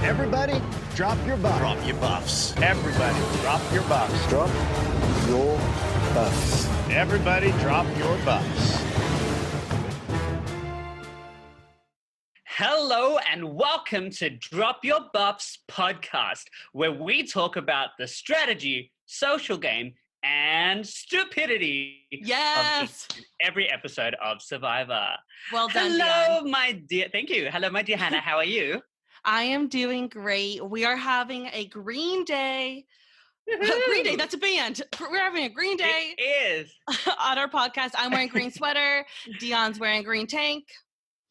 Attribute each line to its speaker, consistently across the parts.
Speaker 1: Everybody, drop your buffs.
Speaker 2: Drop your buffs.
Speaker 1: Everybody, drop your buffs.
Speaker 3: Drop your buffs.
Speaker 1: Everybody, drop your buffs.
Speaker 2: Hello and welcome to Drop Your Buffs podcast, where we talk about the strategy, social game, and stupidity
Speaker 4: Yes.
Speaker 2: of every episode of Survivor.
Speaker 4: Well done,
Speaker 2: Hello,
Speaker 4: Djon.
Speaker 2: my dear. Thank you. Hello, my dear Hannah. How are you?
Speaker 4: I am doing great. We are having a Green Day. Green Day, that's a band. We're having a Green Day
Speaker 2: It is.
Speaker 4: on our podcast. I'm wearing green sweater. Dion's wearing green tank.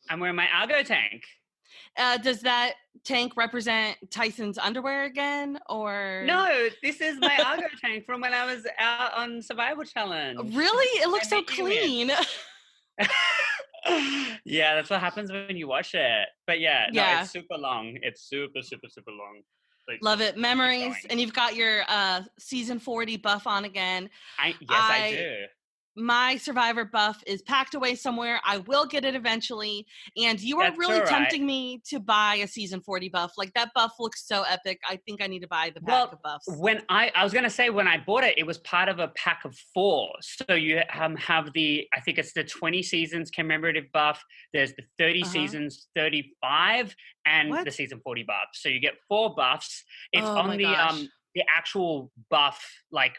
Speaker 2: I'm wearing my Argo tank.
Speaker 4: Does that tank represent Tyson's underwear again? Or
Speaker 2: No, this is my Argo tank from when I was out on Survival Challenge.
Speaker 4: Really? It looks so
Speaker 2: I met you in.
Speaker 4: clean.
Speaker 2: Yeah, that's what happens when you watch it. But yeah, no,
Speaker 4: Yeah.
Speaker 2: it's super long. It's super, super, super long. Like,
Speaker 4: Love it. Memories.
Speaker 2: going.
Speaker 4: And you've got your season 40 buff on again.
Speaker 2: I
Speaker 4: I-
Speaker 2: do.
Speaker 4: My Survivor buff is packed away somewhere. I will get it eventually. And you are
Speaker 2: That's
Speaker 4: really
Speaker 2: all right.
Speaker 4: tempting me to buy a season 40 buff. Like, that buff looks so epic. I think I need to buy the pack
Speaker 2: Well,
Speaker 4: of buffs.
Speaker 2: When I was gonna say when I bought it, it was part of a pack of 4. So you have the, I think it's the 20 seasons commemorative buff. There's the 30 seasons 35 and
Speaker 4: What?
Speaker 2: the season 40 buff. So you get 4 buffs. It's
Speaker 4: Oh
Speaker 2: on
Speaker 4: my gosh.
Speaker 2: the actual buff, like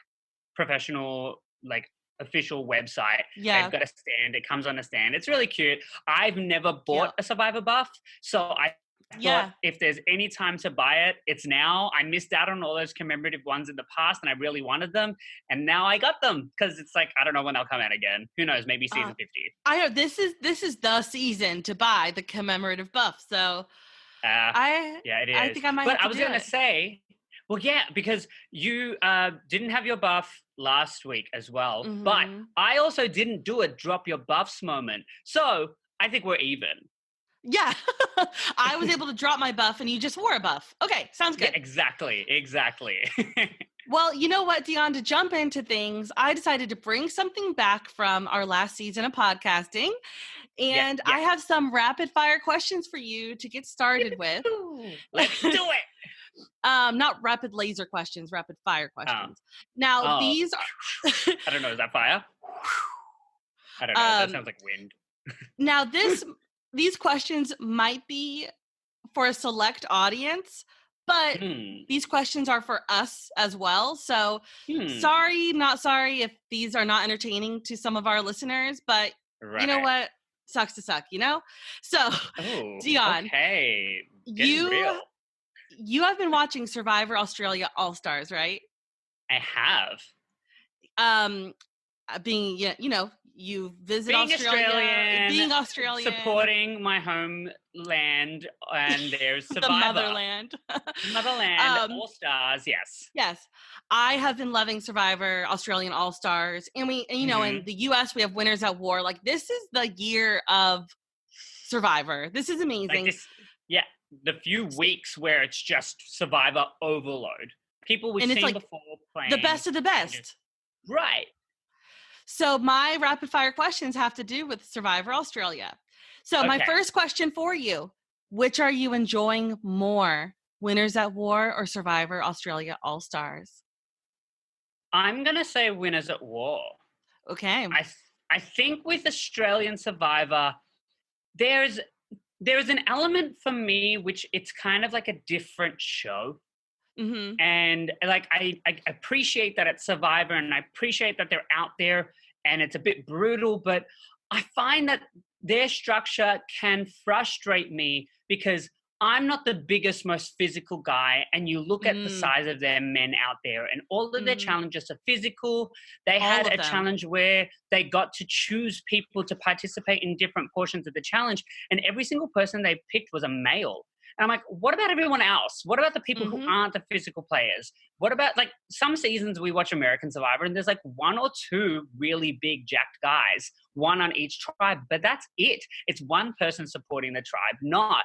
Speaker 2: professional, like official website.
Speaker 4: Yeah.
Speaker 2: They've got a stand. It comes on a stand. It's really cute. I've never bought a Survivor buff, so I
Speaker 4: Yeah.
Speaker 2: thought if there's any time to buy it, it's now. I missed out on all those commemorative ones in the past, and I really wanted them, and now I got them because it's like I don't know when they'll come out again. Who knows? Maybe season 50.
Speaker 4: I know this is the season to buy the commemorative buff. So
Speaker 2: Yeah, it is.
Speaker 4: I think I might
Speaker 2: But
Speaker 4: have to
Speaker 2: I was
Speaker 4: do
Speaker 2: gonna
Speaker 4: it.
Speaker 2: say, well, yeah, because you didn't have your buff last week as well, but
Speaker 4: Mhm.
Speaker 2: I also didn't do a drop your buffs moment, so I think we're even.
Speaker 4: Yeah. I was able to drop my buff and you just wore a buff. Okay, sounds
Speaker 2: Yeah,
Speaker 4: good.
Speaker 2: exactly.
Speaker 4: Well, you know what, Djon, to jump into things, I decided to bring something back from our last season of podcasting. And
Speaker 2: Yeah.
Speaker 4: I have some rapid fire questions for you to get started with.
Speaker 2: Let's do it.
Speaker 4: Not rapid laser questions, rapid fire questions. Now,
Speaker 2: Oh.
Speaker 4: these are
Speaker 2: I don't know. Is that fire? I don't know. That
Speaker 4: Um,
Speaker 2: sounds like wind.
Speaker 4: now these questions might be for a select audience, but these questions are for us as well. So sorry, not sorry if these are not entertaining to some of our listeners, but you know what? Sucks to suck, you know? So
Speaker 2: Oh,
Speaker 4: Djon,
Speaker 2: okay. Getting real.
Speaker 4: you have been watching Survivor Australia All-Stars, right?
Speaker 2: I have.
Speaker 4: Being, you know, you visit
Speaker 2: Being
Speaker 4: Australia, being Australian,
Speaker 2: supporting my homeland, and there's
Speaker 4: the
Speaker 2: Survivor.
Speaker 4: motherland.
Speaker 2: Motherland, All Stars, yes.
Speaker 4: Yes, I have been loving Survivor Australian All Stars, and you know, in the U.S. we have Winners at War. Like, this is the year of Survivor. This is amazing.
Speaker 2: Like the few weeks where it's just Survivor overload. People we've
Speaker 4: And it's
Speaker 2: seen
Speaker 4: like
Speaker 2: before playing.
Speaker 4: the best of the best.
Speaker 2: Right.
Speaker 4: So my rapid fire questions have to do with Survivor Australia. So my
Speaker 2: Okay.
Speaker 4: first question for you: which are you enjoying more, Winners at War or Survivor Australia All Stars?
Speaker 2: I'm going to say Winners at War.
Speaker 4: Okay.
Speaker 2: I think with Australian Survivor, there's an element for me which it's kind of like a different show.
Speaker 4: Mm-hmm.
Speaker 2: And like I appreciate that it's Survivor, and I appreciate that they're out there and it's a bit brutal, but I find that their structure can frustrate me because I'm not the biggest, most physical guy, and you look at the size of their men out there, and all of their challenges are physical. They had a challenge where they got to choose people to participate in different portions of the challenge, and every single person they picked was a male. And I'm like, what about everyone else? What about the people who aren't the physical players? What about, like, some seasons we watch American Survivor and there's like 1 or 2 really big jacked guys, one on each tribe, but that's it. It's one person supporting the tribe, not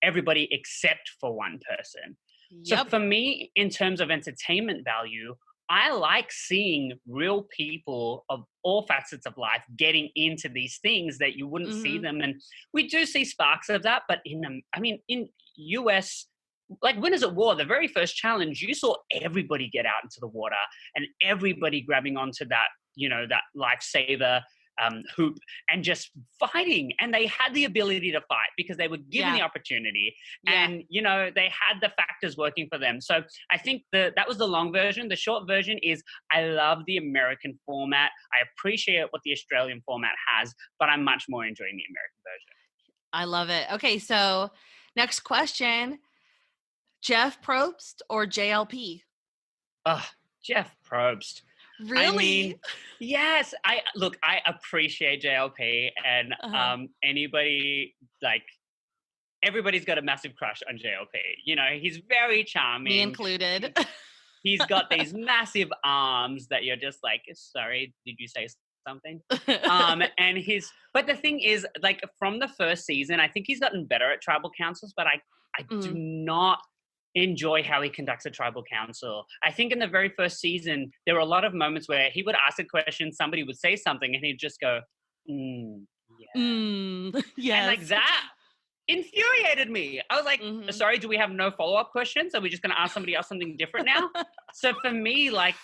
Speaker 2: everybody except for one person.
Speaker 4: Yep.
Speaker 2: So for me, in terms of entertainment value, I like seeing real people of all facets of life getting into these things that you wouldn't see them. And we do see sparks of that, but in US like Winners at War, the very first challenge, you saw everybody get out into the water and everybody grabbing onto that, that lifesaver hoop and just fighting. And they had the ability to fight because they were given the opportunity and, they had the factors working for them. So I think that was the long version. The short version is I love the American format. I appreciate what the Australian format has, but I'm much more enjoying the American version.
Speaker 4: I love it. Okay, so next question. Jeff Probst or JLP?
Speaker 2: Jeff Probst.
Speaker 4: Really?
Speaker 2: I mean, yes. I appreciate JLP and anybody, like, everybody's got a massive crush on JLP. He's very charming.
Speaker 4: Me included.
Speaker 2: He's got these massive arms that you're just like, sorry, did you say something? But the thing is, like, from the first season, I think he's gotten better at tribal councils, but I do not enjoy how he conducts a tribal council. I think in the very first season, there were a lot of moments where he would ask a question, somebody would say something, and he'd just go,
Speaker 4: yes.
Speaker 2: And like that infuriated me. I was like, sorry, do we have no follow-up questions? Are we just going to ask somebody else something different now? So for me, like,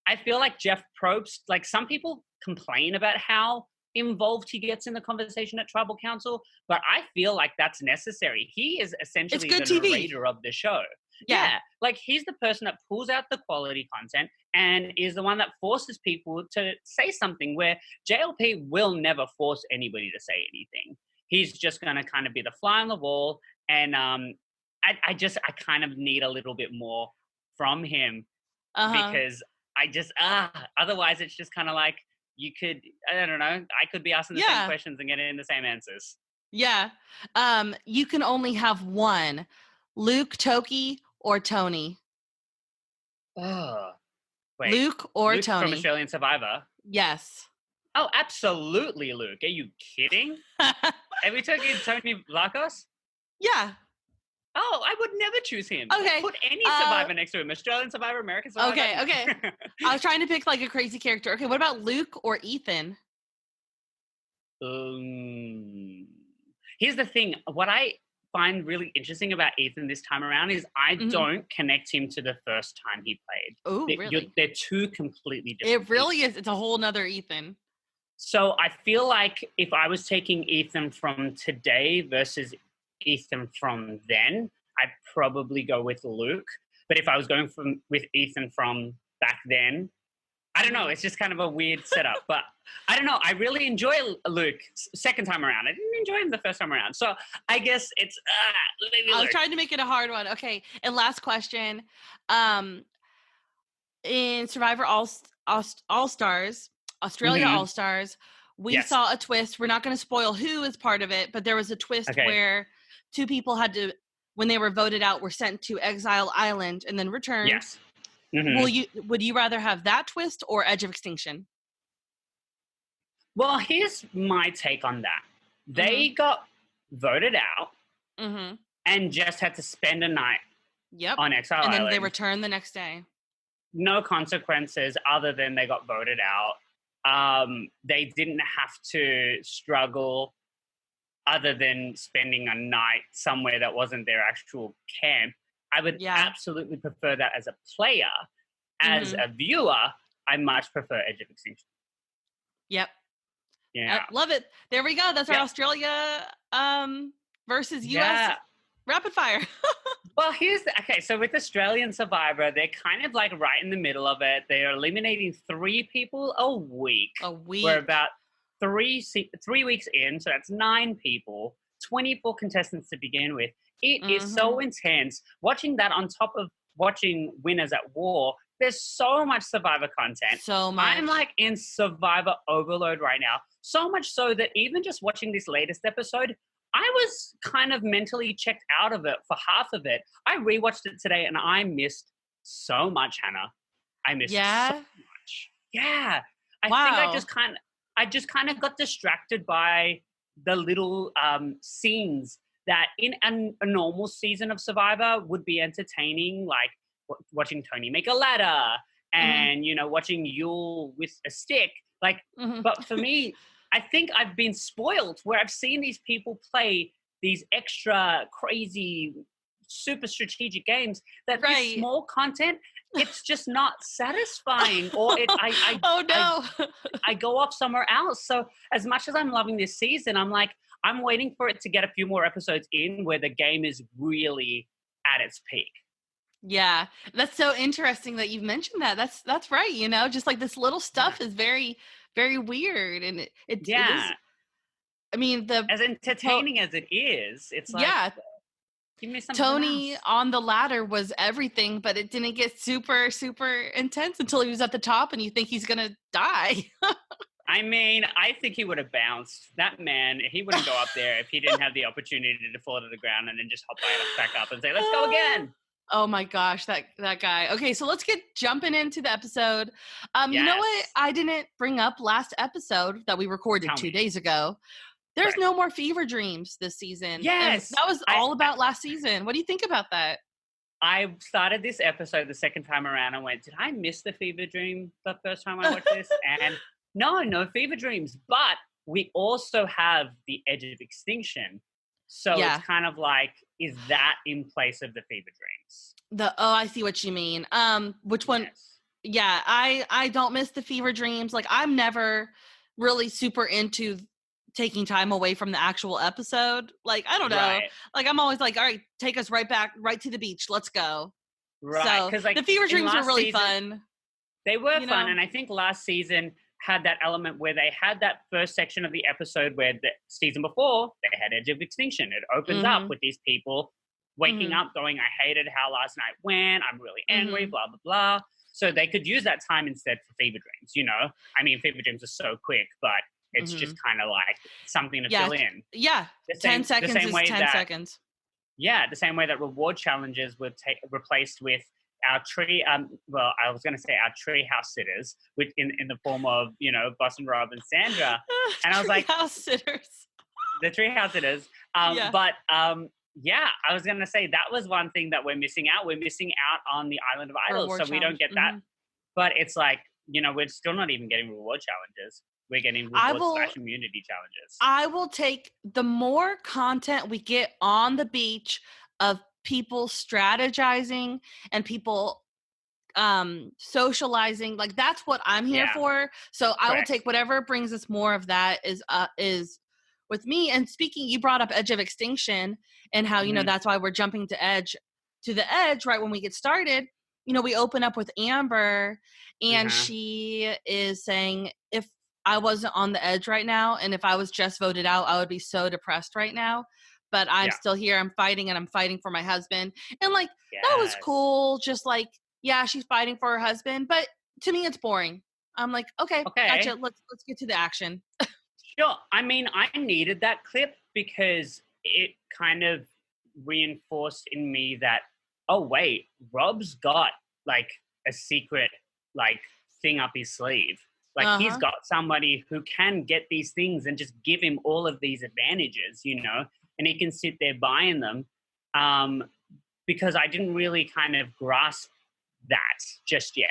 Speaker 2: I feel like Jeff Probst, like, some people complain about how involved he gets in the conversation at tribal council, but I feel like that's necessary. He is essentially the narrator of the show. Yeah, like, he's the person that pulls out the quality content and is the one that forces people to say something, where JLP will never force anybody to say anything. He's just going to kind of be the fly on the wall, and I kind of need a little bit more from him because otherwise it's just kind of like, I don't know, I could be asking the same questions and getting the same answers.
Speaker 4: Yeah. You can only have one. Luke, Toki, or Tony?
Speaker 2: Wait,
Speaker 4: Luke or
Speaker 2: Luke
Speaker 4: Tony?
Speaker 2: From Australian Survivor?
Speaker 4: Yes.
Speaker 2: Oh, absolutely, Luke. Are you kidding? Are we talking Tony Vlachos?
Speaker 4: Yeah.
Speaker 2: Oh, I would never choose him.
Speaker 4: Okay.
Speaker 2: Put any Survivor next to him. Australian Survivor, American Survivor.
Speaker 4: Okay. I was trying to pick, like, a crazy character. Okay, what about Luke or Ethan?
Speaker 2: Here's the thing. What I find really interesting about Ethan this time around is I don't connect him to the first time he played.
Speaker 4: Oh, really?
Speaker 2: They're two completely different.
Speaker 4: It really is. It's a whole nother Ethan.
Speaker 2: So I feel like if I was taking Ethan from today versus Ethan from then, I'd probably go with Luke. But if I was going with Ethan from back then, I don't know. It's just kind of a weird setup. But I don't know. I really enjoy Luke second time around. I didn't enjoy him the first time around. So I guess it's maybe
Speaker 4: I was
Speaker 2: Luke.
Speaker 4: trying to make it a hard one. Okay. And last question. In Survivor All-Stars, Australia All-Stars, we saw a twist. We're not going to spoil who is part of it, but there was a twist where two people had to, when they were voted out, were sent to Exile Island and then returned.
Speaker 2: Yes.
Speaker 4: Would you rather have that twist or Edge of Extinction?
Speaker 2: Well, here's my take on that. They got voted out and just had to spend a night on Exile Island.
Speaker 4: And then they returned the next day.
Speaker 2: No consequences other than they got voted out. They didn't have to struggle other than spending a night somewhere that wasn't their actual camp. I would absolutely prefer that as a player. As a viewer, I much prefer Edge of Extinction. Yep. Yeah.
Speaker 4: Love it. There we go. That's our Australia versus US rapid fire.
Speaker 2: Well, so with Australian Survivor, they're kind of like right in the middle of it. They're eliminating 3 people a week. We're about 3 weeks in, so that's 9 people, 24 contestants to begin with. It is so intense. Watching that on top of watching Winners at War, there's so much Survivor content.
Speaker 4: So much.
Speaker 2: I'm like in Survivor overload right now. So much so that even just watching this latest episode, I was kind of mentally checked out of it for half of it. I rewatched it today and I missed so much, Hannah. I missed so much. Yeah. I think I just kind of got distracted by the little scenes that in a normal season of Survivor would be entertaining, like watching Tony make a ladder and, watching Yul with a stick. Like, but for me, I think I've been spoiled where I've seen these people play these extra crazy super strategic games that
Speaker 4: Right.
Speaker 2: this small content, it's just not satisfying, or
Speaker 4: oh no.
Speaker 2: I go off somewhere else. So as much as I'm loving this season, I'm like, I'm waiting for it to get a few more episodes in where the game is really at its peak.
Speaker 4: Yeah, that's so interesting that you've mentioned that. That's right. You know, just like this little stuff is very, very weird, and it is. I mean,
Speaker 2: as entertaining as it is, it's like,
Speaker 4: yeah,
Speaker 2: give me something
Speaker 4: Tony
Speaker 2: else.
Speaker 4: on the ladder was everything, but it didn't get super, super intense until he was at the top, and you think he's gonna die.
Speaker 2: I mean, I think he would have bounced. That man, he wouldn't go up there if he didn't have the opportunity to fall to the ground and then just hop back up and say, let's go again.
Speaker 4: Oh my gosh, that guy. Okay, so let's get jumping into the episode.
Speaker 2: Yes.
Speaker 4: You know what I didn't bring up last episode that we recorded 2 days ago? There's no more fever dreams this season.
Speaker 2: Yes.
Speaker 4: And that was all about last season. What do you think about that?
Speaker 2: I started this episode the second time around and went, did I miss the fever dream the first time I watched this? And no fever dreams. But we also have the edge of extinction. So it's kind of like, is that in place of the fever dreams?
Speaker 4: I see what you mean. Which one?
Speaker 2: Yes.
Speaker 4: Yeah, I don't miss the fever dreams. Like, I'm never really super into taking time away from the actual episode. Like, I don't know.
Speaker 2: Right.
Speaker 4: Like, I'm always like, all right, take us right to the beach. Let's go.
Speaker 2: Right.
Speaker 4: So,
Speaker 2: because like
Speaker 4: the fever dreams were really
Speaker 2: season,
Speaker 4: fun.
Speaker 2: They were
Speaker 4: you
Speaker 2: fun.
Speaker 4: know?
Speaker 2: And I think last season had that element where they had that first section of the episode where the season before they had Edge of Extinction. It opens up with these people waking up going, I hated how last night went. I'm really angry, blah, blah, blah. So they could use that time instead for fever dreams, you know? I mean, fever dreams are so quick, but it's just kind of like something to fill in.
Speaker 4: Yeah, 10 seconds is 10 seconds.
Speaker 2: Yeah, the same way that reward challenges were replaced with our tree, well, I was going to say our tree house sitters, which in the form of, you know, Boston Rob and Sandra. And I was like,
Speaker 4: house sitters.
Speaker 2: The tree house sitters. But I was going to say that was one thing that we're missing out. We're missing out on the Island of Idols.
Speaker 4: Reward
Speaker 2: so
Speaker 4: challenge.
Speaker 2: we don't get that. But it's like, you know, we're still not even getting reward challenges. We're getting reward/immunity challenges.
Speaker 4: I will take the more content we get on the beach of people strategizing and people socializing. Like, that's what I'm here for. So I will take whatever brings us more of that is with me. And speaking, you brought up Edge of Extinction and how, you know, that's why we're jumping to the edge right when we get started. You know, we open up with Amber and she is saying, if I wasn't on the edge right now, and if I was just voted out, I would be so depressed right now. But I'm still here. I'm fighting, and I'm fighting for my husband. And like, that was cool. Just like, yeah, she's fighting for her husband. But to me, it's boring. I'm like, okay. Gotcha. Let's get to the action.
Speaker 2: Sure. I mean, I needed that clip because it kind of reinforced in me that, oh, wait, Rob's got like a secret like thing up his sleeve. Like he's got somebody who can get these things and just give him all of these advantages, you know, and he can sit there buying them because I didn't really kind of grasp that just yet.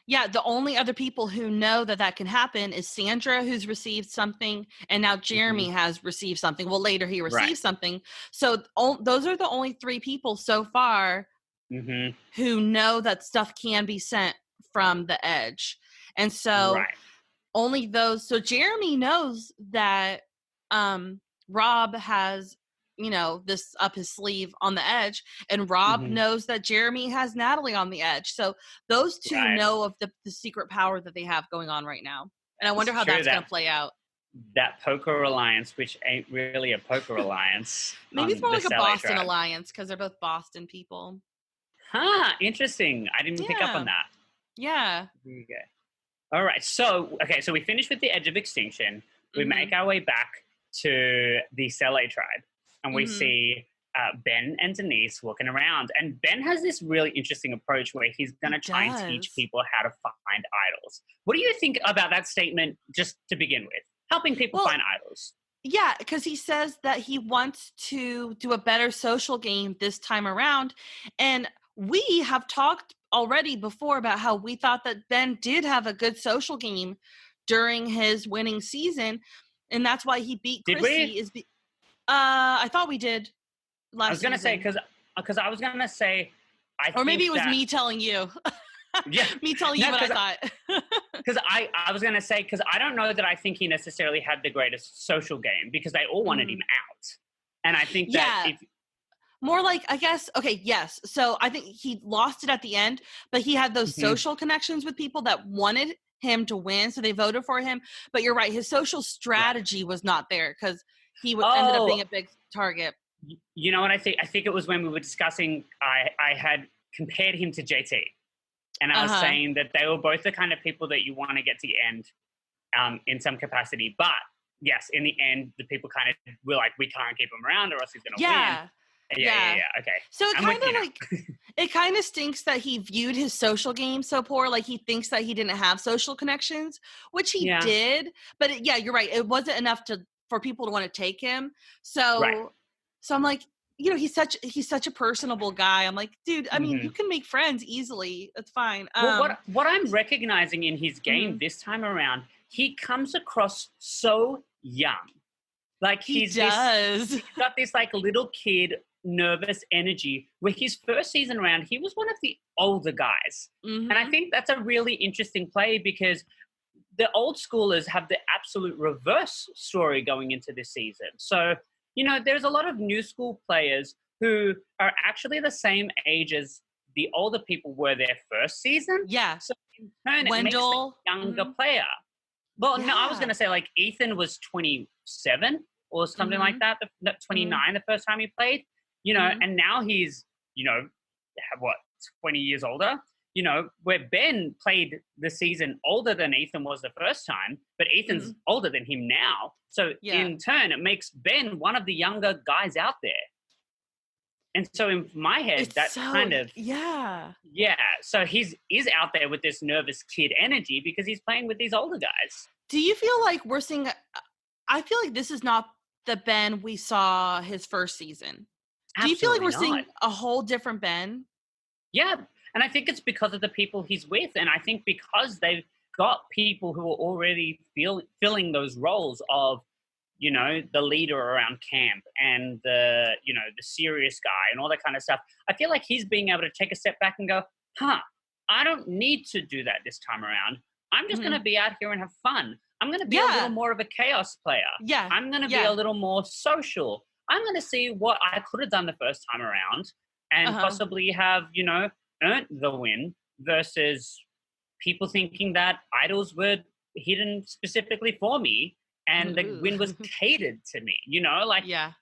Speaker 4: Yeah, the only other people who know that can happen is Sandra, who's received something, and now Jeremy has received something. Well, later he received something. So those are the only 3 people so far who know that stuff can be sent from the edge. And so only those, so Jeremy knows that Rob has, you know, this up his sleeve on the edge, and Rob knows that Jeremy has Natalie on the edge. So those 2 know of the secret power that they have going on right now. And I wonder how that's going to play out.
Speaker 2: That poker alliance, which ain't really a poker alliance.
Speaker 4: Maybe it's more like a Boston alliance because they're both Boston people.
Speaker 2: Huh, interesting. I didn't pick up on that.
Speaker 4: Yeah.
Speaker 2: Okay. All right. So we finished with the Edge of Extinction. We make our way back to the Sele tribe, and we see Ben and Denise walking around. And Ben has this really interesting approach where he's going to try and teach people how to find idols. What do you think about that statement, just to begin with? Helping people find idols.
Speaker 4: Yeah, because he says that he wants to do a better social game this time around. And we have talked already before about how we thought that Ben did have a good social game during his winning season, and that's why he beat Chrissy.
Speaker 2: Did we?
Speaker 4: I thought we did last season.
Speaker 2: I was going to say, because because I was gonna say,
Speaker 4: or maybe it was me telling you.
Speaker 2: Yeah,
Speaker 4: me telling you what I thought.
Speaker 2: Because I was gonna say, because I don't know that I think he necessarily had the greatest social game, because they all wanted him out, and I think that if
Speaker 4: more like, I guess, okay, yes. So I think he lost it at the end, but he had those social connections with people that wanted him to win, so they voted for him. But you're right, his social strategy was not there because he ended up being a big target.
Speaker 2: You know what I think? I think it was when we were discussing, I had compared him to JT. And I was saying that they were both the kind of people that you want to get to the end in some capacity. But yes, in the end, the people kind of were like, we can't keep him around or else he's going to win. Yeah. Okay.
Speaker 4: So it kind of like, it kind of stinks that he viewed his social game so poor. Like he thinks that he didn't have social connections, which he did. But you're right. It wasn't enough for people to want to take him. So I'm like, he's such a personable guy. I'm like, dude, I mean, you can make friends easily. It's fine.
Speaker 2: Well, what I'm recognizing in his game this time around, he comes across so young. Like he's got this like little kid nervous energy, where his first season around, he was one of the older guys. And I think that's a really interesting play, because the old schoolers have the absolute reverse story going into this season. So, there's a lot of new school players who are actually the same age as the older people were their first season.
Speaker 4: Yeah.
Speaker 2: So in turn,
Speaker 4: Wendell,
Speaker 2: it makes them a younger player. Well, no, I was going to say like Ethan was 27 or something like that, 29 the first time he played, and now he's, 20 years older, where Ben played the season older than Ethan was the first time, but Ethan's older than him now. So in turn, it makes Ben one of the younger guys out there. And so in my head, that's kind of... Yeah. So he's out there with this nervous kid energy because he's playing with these older guys.
Speaker 4: Do you feel like we're seeing... I feel like this is not the Ben we saw his first season. Do you feel like we're seeing a whole different Ben? Yeah.
Speaker 2: And I think it's because of the people he's with. And I think because they've got people who are already filling those roles of, the leader around camp and the serious guy and all that kind of stuff. I feel like he's being able to take a step back and go, I don't need to do that this time around. I'm just going to be out here and have fun. I'm going to be a little more of a chaos player.
Speaker 4: Yeah.
Speaker 2: I'm going to be a little more social. I'm going to see what I could have done the first time around and possibly have, earned the win, versus people thinking that idols were hidden specifically for me and the win was catered to me,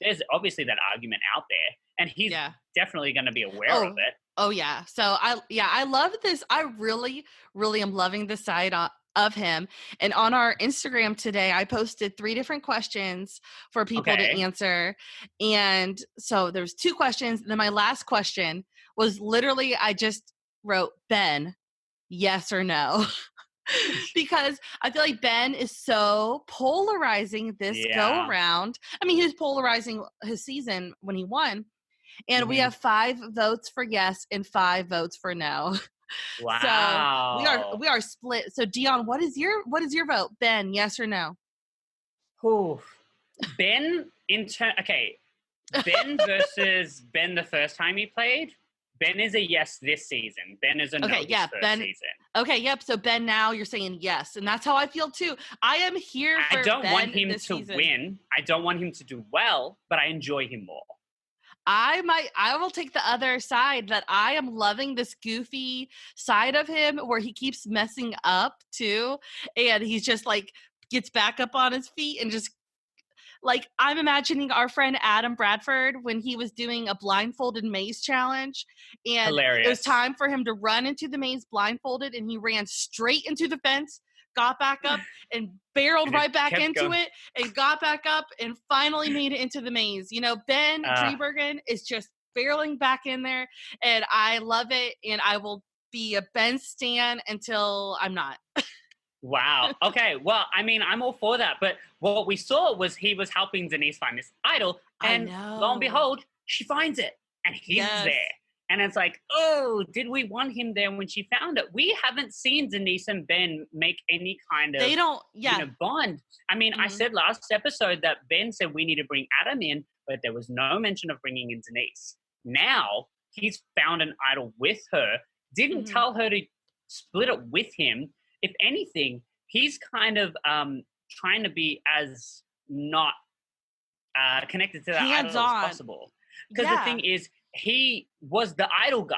Speaker 2: there's obviously that argument out there, and he's definitely going to be aware of it.
Speaker 4: Oh yeah. So I love this. I really, really am loving the side of him. And on our Instagram today, I posted 3 different questions for people to answer. And so there's 2 questions. And then my last question was literally, I just wrote, Ben, yes or no? Because I feel like Ben is so polarizing this go around. I mean, he was polarizing his season when he won. And we have 5 votes for yes and 5 votes for no.
Speaker 2: Wow.
Speaker 4: So we are split. So Djon, what is your vote? Ben, yes or no?
Speaker 2: Ooh. Ben Ben versus Ben the first time he played. Ben is a yes this season. Ben is a no this first season.
Speaker 4: Okay, yep. So Ben, now you're saying yes, and that's how I feel too. I am here for Ben.
Speaker 2: I don't want him to
Speaker 4: season.
Speaker 2: win. I don't want him to do well, but I enjoy him more.
Speaker 4: I will take the other side, that I am loving this goofy side of him where he keeps messing up too. And he's just like gets back up on his feet and just like, I'm imagining our friend Adam Bradford when he was doing a blindfolded maze challenge, and
Speaker 2: Hilarious.
Speaker 4: It was time for him to run into the maze blindfolded, and he ran straight into the fence, got back up and barreled right back into it, and got back up and finally made it into the maze. Ben Driebergen is just barreling back in there, and I love it, and I will be a Ben stan until I'm not.
Speaker 2: Wow. Okay. Well, I mean, I'm all for that. But what we saw was he was helping Denise find this idol. And lo and behold, she finds it. And he's there. And it's like, oh, did we want him there when she found it? We haven't seen Denise and Ben make any kind of bond. I mean, I said last episode that Ben said we need to bring Adam in, but there was no mention of bringing in Denise. now he's found an idol with her, didn't tell her to split it with him. If anything, he's kind of trying to be as not connected to that idol as possible. Because the thing is, he was the idol guy.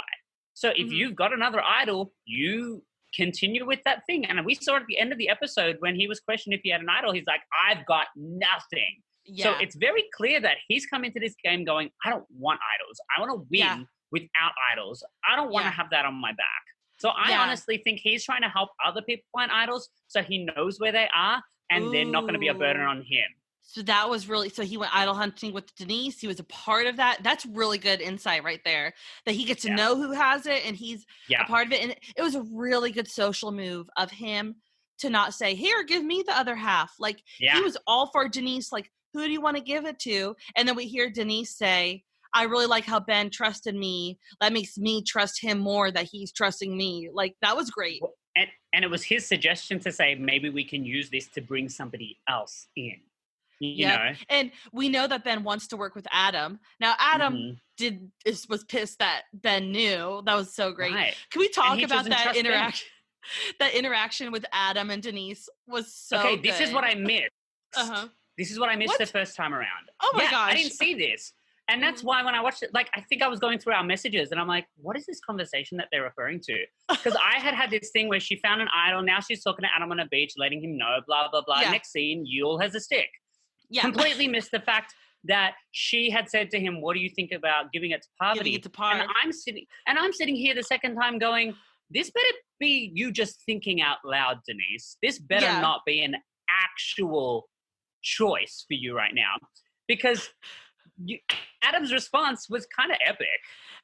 Speaker 2: So if you've got another idol, you continue with that thing. And we saw at the end of the episode when he was questioned if he had an idol, he's like, I've got nothing. Yeah. So it's very clear that he's come into this game going, I don't want idols. I want to win without idols. I don't want to have that on my back. So I honestly think he's trying to help other people find idols so he knows where they are and they're not going to be a burden on him.
Speaker 4: So that was really, so he went idol hunting with Denise. He was a part of that. That's really good insight right there, that he gets to know who has it and he's a part of it. And it was a really good social move of him to not say, here, give me the other half. Like he was all for Denise. Like, who do you want to give it to? And then we hear Denise say, I really like how Ben trusted me. That makes me trust him more, that he's trusting me. Like, that was great.
Speaker 2: And it was his suggestion to say, maybe we can use this to bring somebody else in. You know?
Speaker 4: And we know that Ben wants to work with Adam. Now, Adam was pissed that Ben knew. That was so great. Right. Can we talk about that interaction? That interaction with Adam and Denise was so good.
Speaker 2: This is what I missed. This is what I missed the first time around.
Speaker 4: Oh my gosh.
Speaker 2: I didn't see this. And that's why when I watched it, like, I think I was going through our messages and I'm like, what is this conversation that they're referring to? Because I had this thing where she found an idol. Now she's talking to Adam on a beach, letting him know, blah, blah, blah. Yeah. Next scene, Yule has a stick. Yeah. Completely missed the fact that she had said to him, what do you think about giving it to Parvati?
Speaker 4: Giving it to Parvati.
Speaker 2: And I'm sitting here the second time going, this better be you just thinking out loud, Denise. This better not be an actual choice for you right now. Because Adam's response was kind of epic.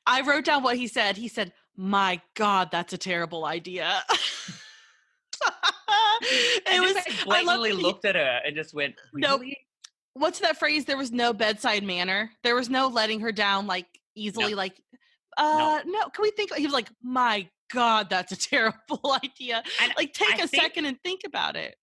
Speaker 4: I wrote down what he said. He said, my God, that's a terrible idea.
Speaker 2: I blatantly looked at her and just went, really?
Speaker 4: No. What's that phrase? There was no bedside manner. There was no letting her down like easily. No. Like, no. Can we think? He was like, my God, that's a terrible idea. And like, take a second and think about it.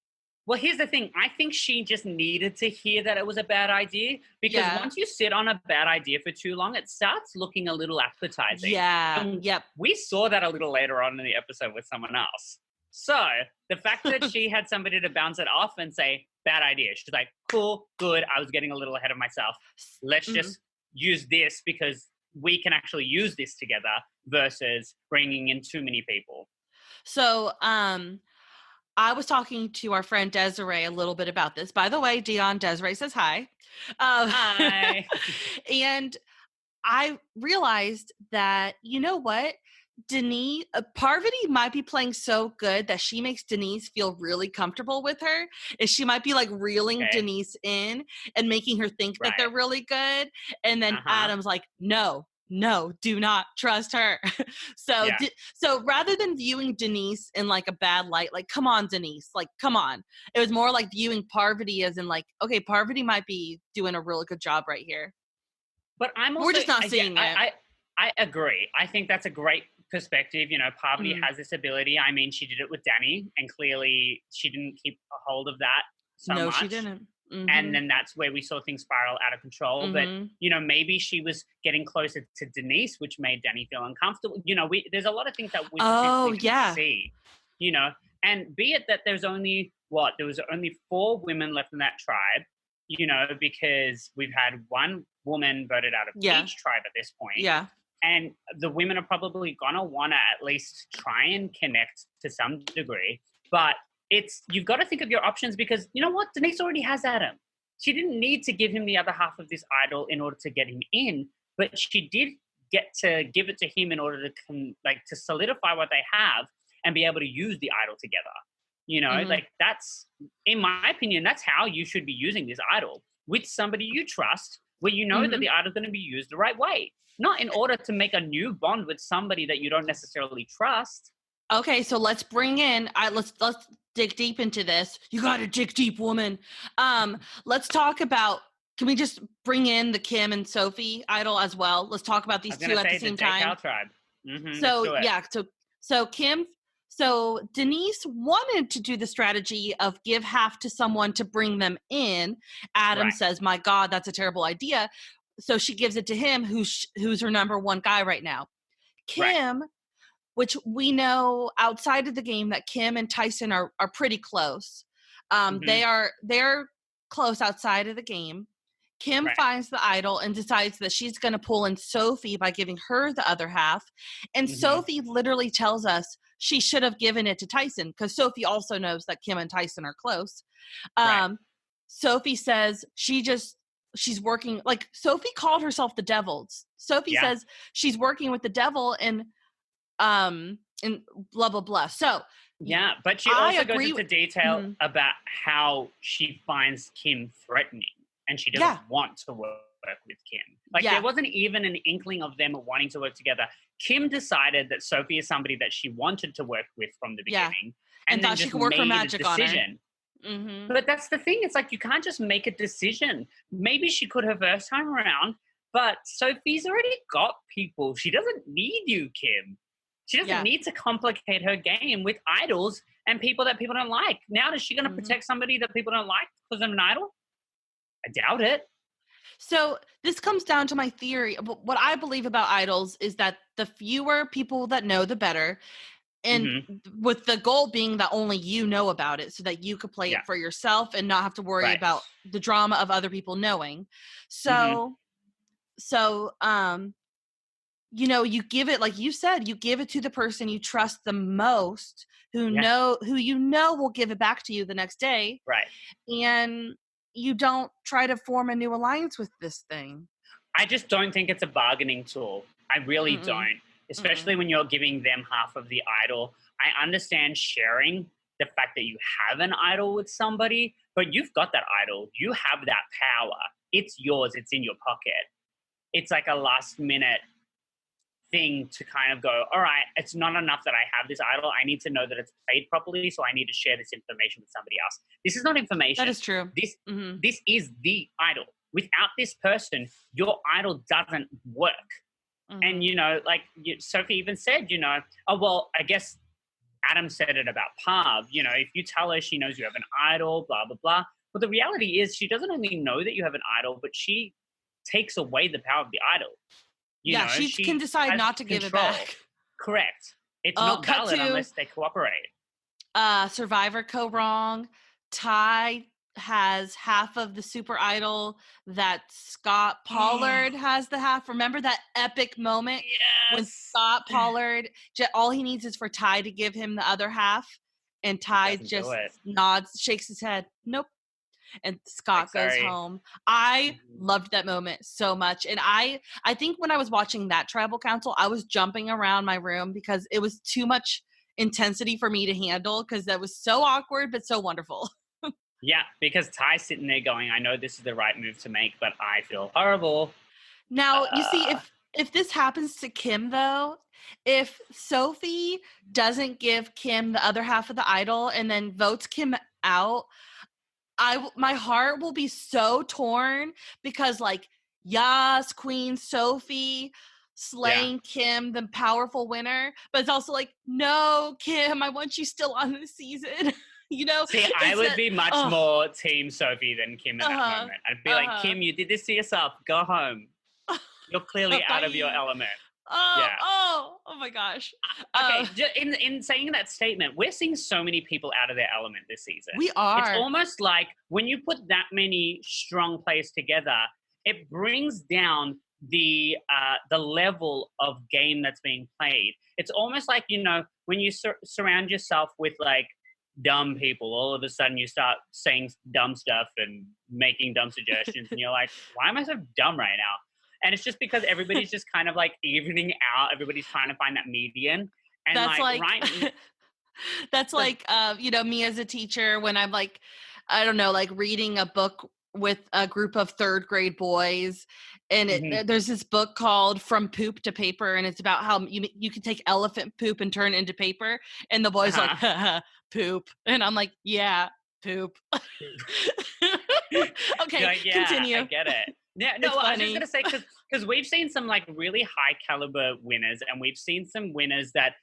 Speaker 2: Well, here's the thing. I think she just needed to hear that it was a bad idea, because once you sit on a bad idea for too long, it starts looking a little appetizing.
Speaker 4: Yeah.
Speaker 2: We saw that a little later on in the episode with someone else. So the fact that she had somebody to bounce it off and say, bad idea. She's like, cool, good. I was getting a little ahead of myself. Let's just use this because we can actually use this together versus bringing in too many people.
Speaker 4: So, I was talking to our friend Desiree a little bit about this. By the way, Dion, Desiree says hi.
Speaker 2: Hi.
Speaker 4: And I realized that, you know what? Denise, Parvati might be playing so good that she makes Denise feel really comfortable with her. And she might be like reeling Denise in and making her think that they're really good. And then Adam's like, no, do not trust her. So rather than viewing Denise in like a bad light, like, come on, Denise, like, come on. It was more like viewing Parvati as in like, okay, Parvati might be doing a really good job right here.
Speaker 2: But we're just not seeing it. I agree. I think that's a great perspective. You know, Parvati has this ability. I mean, she did it with Danny, and clearly she didn't keep a hold of that so much. No, she didn't. And then that's where we saw things spiral out of control. But, you know, maybe she was getting closer to Denise, which made Danny feel uncomfortable. You know, there's a lot of things that we can see, you know, and be it that there was only 4 women left in that tribe, you know, because we've had one woman voted out of each tribe at this point. Yeah. And the women are probably going to want to at least try and connect to some degree. But you've got to think of your options, because you know what? Denise already has Adam. She didn't need to give him the other half of this idol in order to get him in, but she did get to give it to him in order to solidify what they have and be able to use the idol together. You know, like that's, in my opinion, that's how you should be using this idol, with somebody you trust, where you know that the idol is going to be used the right way, not in order to make a new bond with somebody that you don't necessarily trust.
Speaker 4: Okay, so let's bring in, let's dig deep into this. You got to dig deep, woman. Let's talk about, can we just bring in the Kim and Sophie idol as well? Let's talk about these two at the same time.
Speaker 2: Tribe.
Speaker 4: So Kim, so Denise wanted to do the strategy of give half to someone to bring them in. Adam says, my God, that's a terrible idea. so she gives it to him, who's her number one guy right now. Kim, right. Which we know outside of the game that Kim and Tyson are pretty close. They're close outside of the game. Kim finds the idol and decides that she's going to pull in Sophie by giving her the other half. And Sophie literally tells us she should have given it to Tyson, because Sophie also knows that Kim and Tyson are close. Sophie says she's working, like, Sophie called herself the devil. Sophie says she's working with the devil and blah, blah, blah. So
Speaker 2: yeah, but she also goes into detail about how she finds Kim threatening and she doesn't want to work with Kim. Like, there wasn't even an inkling of them wanting to work together. Kim decided that Sophie is somebody that she wanted to work with from the beginning. And thought she could work her magic on her. But that's the thing. It's like, you can't just make a decision. Maybe she could her first time around, but Sophie's already got people. She doesn't need you, Kim. She doesn't need to complicate her game with idols and people that people don't like. Now, is she going to protect somebody that people don't like because of an idol? I doubt it.
Speaker 4: So this comes down to my theory. What I believe about idols is that the fewer people that know, the better. And with the goal being that only you know about it, so that you could play it for yourself and not have to worry about the drama of other people knowing. So, you know, you give it, like you said, you give it to the person you trust the most, who you know will give it back to you the next day.
Speaker 2: Right.
Speaker 4: And you don't try to form a new alliance with this thing.
Speaker 2: I just don't think it's a bargaining tool. I really don't. Especially when you're giving them half of the idol. I understand sharing the fact that you have an idol with somebody, but you've got that idol. You have that power. It's yours. It's in your pocket. It's like a last minute thing to kind of go, all right, it's not enough that I have this idol. I need to know that it's played properly, so I need to share this information with somebody else. This is not information.
Speaker 4: That is true.
Speaker 2: This is the idol. Without this person, your idol doesn't work. And, you know, like Sophie even said, you know, oh, well, I guess Adam said it about Pav. You know, if you tell her she knows you have an idol, blah, blah, blah. But the reality is she doesn't only know that you have an idol, but she takes away the power of the idol. You know,
Speaker 4: she can decide not to give it back.
Speaker 2: Correct. It's not valid unless they cooperate.
Speaker 4: Survivor go wrong. Ty has half of the super idol that Scott Pollard has the half. Remember that epic moment when Scott Pollard, all he needs is for Ty to give him the other half, and Ty just nods, shakes his head, nope, and Scott goes home. I loved that moment so much. And I think when I was watching that tribal council, I was jumping around my room because it was too much intensity for me to handle, because that was so awkward but so wonderful.
Speaker 2: Yeah, because Ty's sitting there going, I know this is the right move to make, but I feel horrible.
Speaker 4: Now, you see, if this happens to Kim, though, if Sophie doesn't give Kim the other half of the idol and then votes Kim out, my heart will be so torn, because, like, yes, Queen Sophie slaying Kim, the powerful winner, but it's also like, no, Kim, I want you still on this season. You know,
Speaker 2: see, I would be much more team Sophie than Kim in that moment. I'd be like, Kim, you did this to yourself. Go home. You're clearly out of your element.
Speaker 4: Oh my gosh.
Speaker 2: Okay, in saying that statement, we're seeing so many people out of their element this season.
Speaker 4: We are.
Speaker 2: It's almost like when you put that many strong players together, it brings down the level of game that's being played. It's almost like, you know, when you surround yourself with, like, dumb people, all of a sudden you start saying dumb stuff and making dumb suggestions, and you're like, why am I so dumb right now? And it's just because everybody's just kind of like evening out. Everybody's trying to find that median. And
Speaker 4: that's like
Speaker 2: right,
Speaker 4: that's like you know, me as a teacher, when I'm like, I don't know, like reading a book with a group of third grade boys, and there's this book called From Poop to Paper, and it's about how you can take elephant poop and turn it into paper, and the boys like, poop, and I'm like, yeah, poop. Okay,
Speaker 2: like,
Speaker 4: continue.
Speaker 2: I get it. Yeah, no, I was just gonna say, because we've seen some, like, really high caliber winners, and we've seen some winners that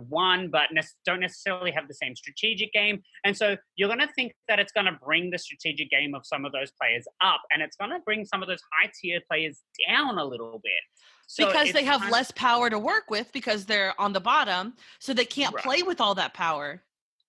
Speaker 2: won, but don't necessarily have the same strategic game. And so you're going to think that it's going to bring the strategic game of some of those players up, and it's going to bring some of those high tier players down a little bit. So
Speaker 4: because they have less power to work with because they're on the bottom, so they can't
Speaker 2: Right.
Speaker 4: play with all that power.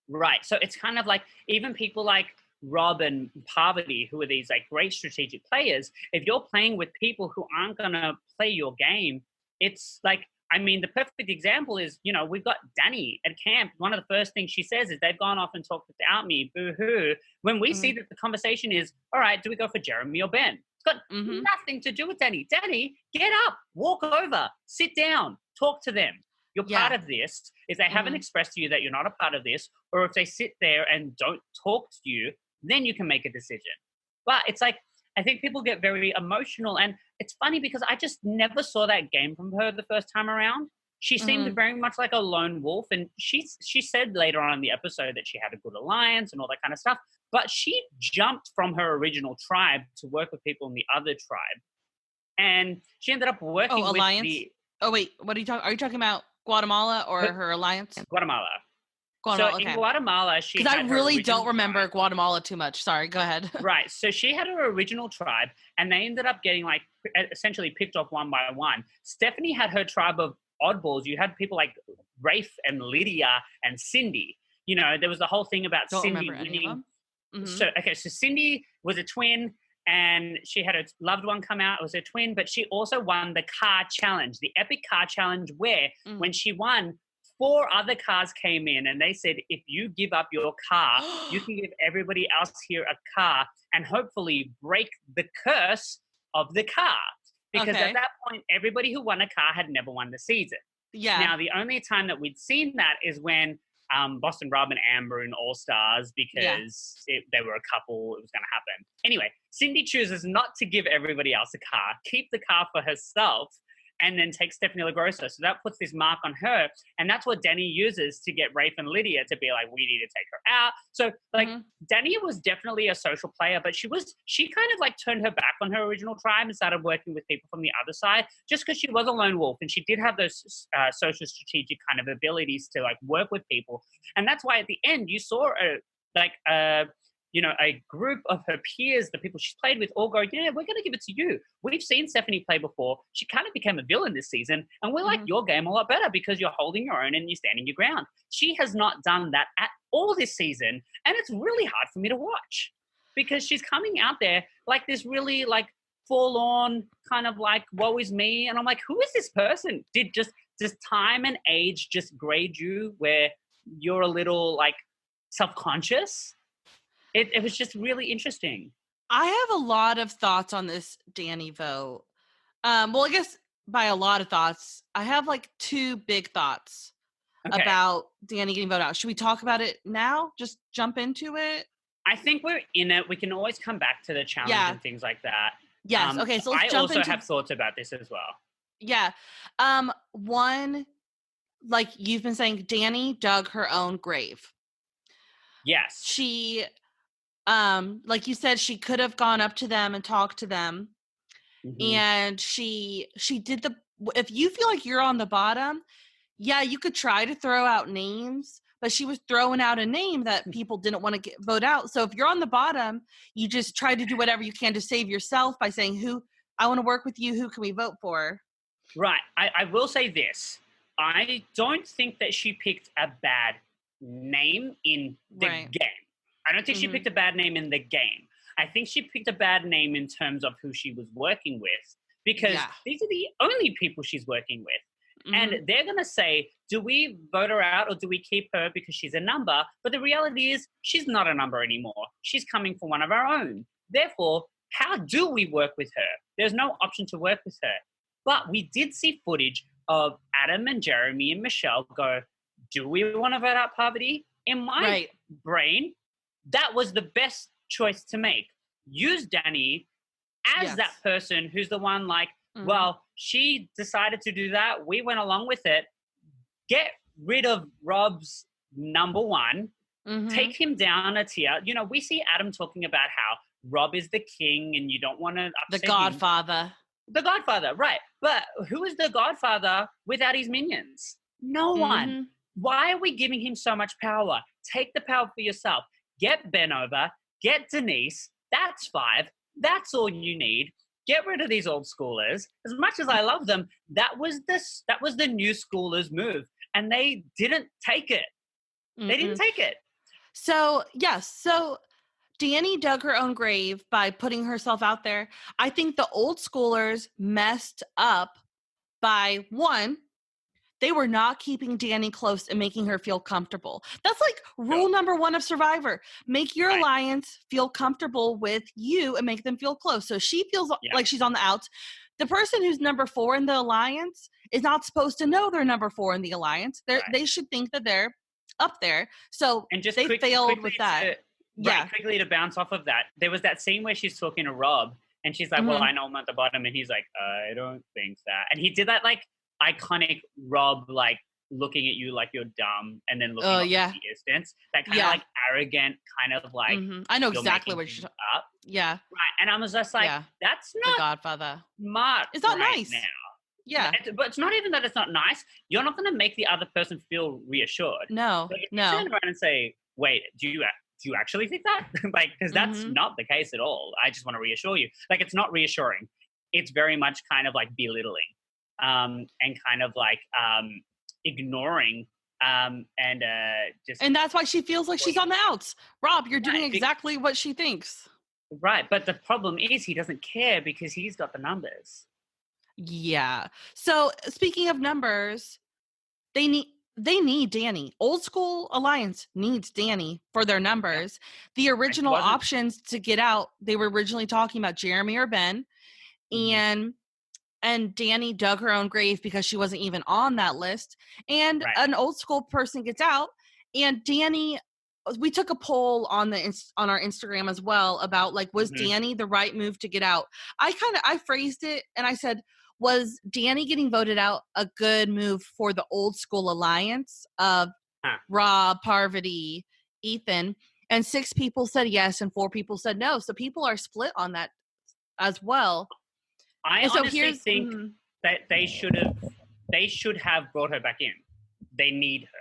Speaker 2: Right. So it's kind of like even people like Rob and Parvati, who are these like great strategic players, if you're playing with people who aren't going to play your game, it's like, I mean, the perfect example is, we've got Danny at camp. One of the first things she says is they've gone off and talked without me, boo-hoo. When we see that the conversation is, all right, do we go for Jeremy or Ben? It's got nothing to do with Danny. Danny, get up, walk over, sit down, talk to them. You're part of this. If they haven't expressed to you that you're not a part of this, or if they sit there and don't talk to you, then you can make a decision. But it's like, I think people get very emotional, and it's funny because I just never saw that game from her the first time around. She seemed very much like a lone wolf, and she said later on in the episode that she had a good alliance and all that kind of stuff, but she jumped from her original tribe to work with people in the other tribe, and she ended up working with
Speaker 4: alliance?
Speaker 2: the...
Speaker 4: Oh, wait, what are you talking? Are you talking about Guatemala or her alliance?
Speaker 2: Guatemala.
Speaker 4: Guatemala,
Speaker 2: So
Speaker 4: okay.
Speaker 2: in Guatemala, she
Speaker 4: Because
Speaker 2: had
Speaker 4: I
Speaker 2: her
Speaker 4: really
Speaker 2: original
Speaker 4: don't remember
Speaker 2: tribe.
Speaker 4: Guatemala too much. Sorry, go ahead.
Speaker 2: Right. So she had her original tribe, and they ended up getting like essentially picked off one by one. Stephanie had her tribe of oddballs. You had people like Rafe and Lydia and Cindy. There was the whole thing about
Speaker 4: Don't
Speaker 2: Cindy
Speaker 4: remember any of
Speaker 2: winning.
Speaker 4: them.
Speaker 2: So Cindy was a twin, and she had a loved one come out. It was a twin, but she also won the car challenge, the epic car challenge, where when she won, 4 other cars came in, and they said, if you give up your car, you can give everybody else here a car and hopefully break the curse of the car. Because at that point, everybody who won a car had never won the season.
Speaker 4: Yeah.
Speaker 2: Now, the only time that we'd seen that is when Boston Rob and Amber in All Stars, because they were a couple, it was going to happen. Anyway, Cindy chooses not to give everybody else a car, keep the car for herself, and then take Stephanie LaGrossa. So that puts this mark on her. And that's what Danny uses to get Rafe and Lydia to be like, we need to take her out. So like Danny was definitely a social player, but she kind of like turned her back on her original tribe and started working with people from the other side, just because she was a lone wolf and she did have those social strategic kind of abilities to like work with people. And that's why at the end you saw a group of her peers, the people she's played with, all go, yeah, we're going to give it to you. We've seen Stephanie play before. She kind of became a villain this season, and we like your game a lot better because you're holding your own and you're standing your ground. She has not done that at all this season, and it's really hard for me to watch because she's coming out there like this really like forlorn kind of like, woe is me. And I'm like, who is this person? Does time and age just grade you where you're a little like self-conscious? It was just really interesting.
Speaker 4: I have a lot of thoughts on this Danny vote. Well, I guess by a lot of thoughts, I have like 2 big thoughts about Danny getting voted out. Should we talk about it now? Just jump into it?
Speaker 2: I think we're in it. We can always come back to the challenge and things like that.
Speaker 4: Yes. Okay. So let's
Speaker 2: I
Speaker 4: jump
Speaker 2: also
Speaker 4: into.
Speaker 2: have thoughts about this as well.
Speaker 4: Yeah. One, like you've been saying, Danny dug her own grave.
Speaker 2: Yes.
Speaker 4: She, like you said, she could have gone up to them and talked to them. And she did if you feel like you're on the bottom, yeah, you could try to throw out names, but she was throwing out a name that people didn't want to vote out. So if you're on the bottom, you just try to do whatever you can to save yourself by saying, I want to work with you. Who can we vote for?
Speaker 2: Right. I will say this. I don't think that she picked a bad name in the game. I don't think she picked a bad name in the game. I think she picked a bad name in terms of who she was working with, because these are the only people she's working with. And they're going to say, do we vote her out or do we keep her because she's a number? But the reality is she's not a number anymore. She's coming for one of our own. Therefore, how do we work with her? There's no option to work with her. But we did see footage of Adam and Jeremy and Michelle go, do we want to vote out Parvati? In my brain, that was the best choice to make. Use Danny as that person who's the one like, well, she decided to do that. We went along with it. Get rid of Rob's number one. Take him down a tier. You know, we see Adam talking about how Rob is the king and you don't want to upset
Speaker 4: the Godfather.
Speaker 2: The Godfather, right. But who is the Godfather without his minions? No one.
Speaker 4: Mhm.
Speaker 2: Why are we giving him so much power? Take the power for yourself. Get Ben over. Get Denise. That's 5. That's all you need. Get rid of these old schoolers. As much as I love them, that was the new schoolers move, and they didn't take it. They didn't
Speaker 4: Mm-mm.
Speaker 2: take it.
Speaker 4: So, yes. So Danny dug her own grave by putting herself out there. I think the old schoolers messed up by one, they were not keeping Danny close and making her feel comfortable. That's like rule number 1 of Survivor. Make your
Speaker 2: Right.
Speaker 4: alliance feel comfortable with you and make them feel close. So she feels like she's on the outs. The person who's number 4 in the alliance is not supposed to know they're number 4 in the alliance. They should think that they're up there. So
Speaker 2: And just
Speaker 4: they failed
Speaker 2: quickly
Speaker 4: with that.
Speaker 2: quickly to bounce off of that, there was that scene where she's talking to Rob, and she's like, "Well, I know I'm at the bottom," and he's like, "I don't think that." And he did that like iconic Rob, like looking at you like you're dumb, and then looking up at the distance. That kind of like arrogant, kind of like
Speaker 4: I know
Speaker 2: you're
Speaker 4: exactly
Speaker 2: making
Speaker 4: what she's
Speaker 2: things up.
Speaker 4: Yeah.
Speaker 2: Right. And I was just like, that's
Speaker 4: The
Speaker 2: not
Speaker 4: Godfather.
Speaker 2: smart.
Speaker 4: It's not
Speaker 2: right
Speaker 4: nice.
Speaker 2: now.
Speaker 4: Yeah.
Speaker 2: But it's not even that it's not nice. You're not going to make the other person feel reassured.
Speaker 4: No.
Speaker 2: Like if
Speaker 4: No.
Speaker 2: you turn around and say, "Wait, do you actually think that?" Like, because that's not the case at all. I just want to reassure you. Like, it's not reassuring. It's very much kind of like belittling, and kind of like ignoring, and just.
Speaker 4: And that's why she feels like she's on the outs. Rob, you're doing
Speaker 2: Right,
Speaker 4: exactly what she thinks.
Speaker 2: Right, but the problem is he doesn't care because he's got the numbers.
Speaker 4: Yeah. So speaking of numbers, they need Danny. Old School Alliance needs Danny for their numbers. The original options to get out, they were originally talking about Jeremy or Ben, and Danny dug her own grave because she wasn't even on that list. And an old school person gets out, and Danny. We took a poll on our Instagram as well about like, was Danny the right move to get out? I phrased it and I said, was Danny getting voted out a good move for the Old School Alliance of Rob, Parvati, Ethan? And 6 people said yes and 4 people said no. So people are split on that as well.
Speaker 2: I honestly think that they should have brought her back in. They need her.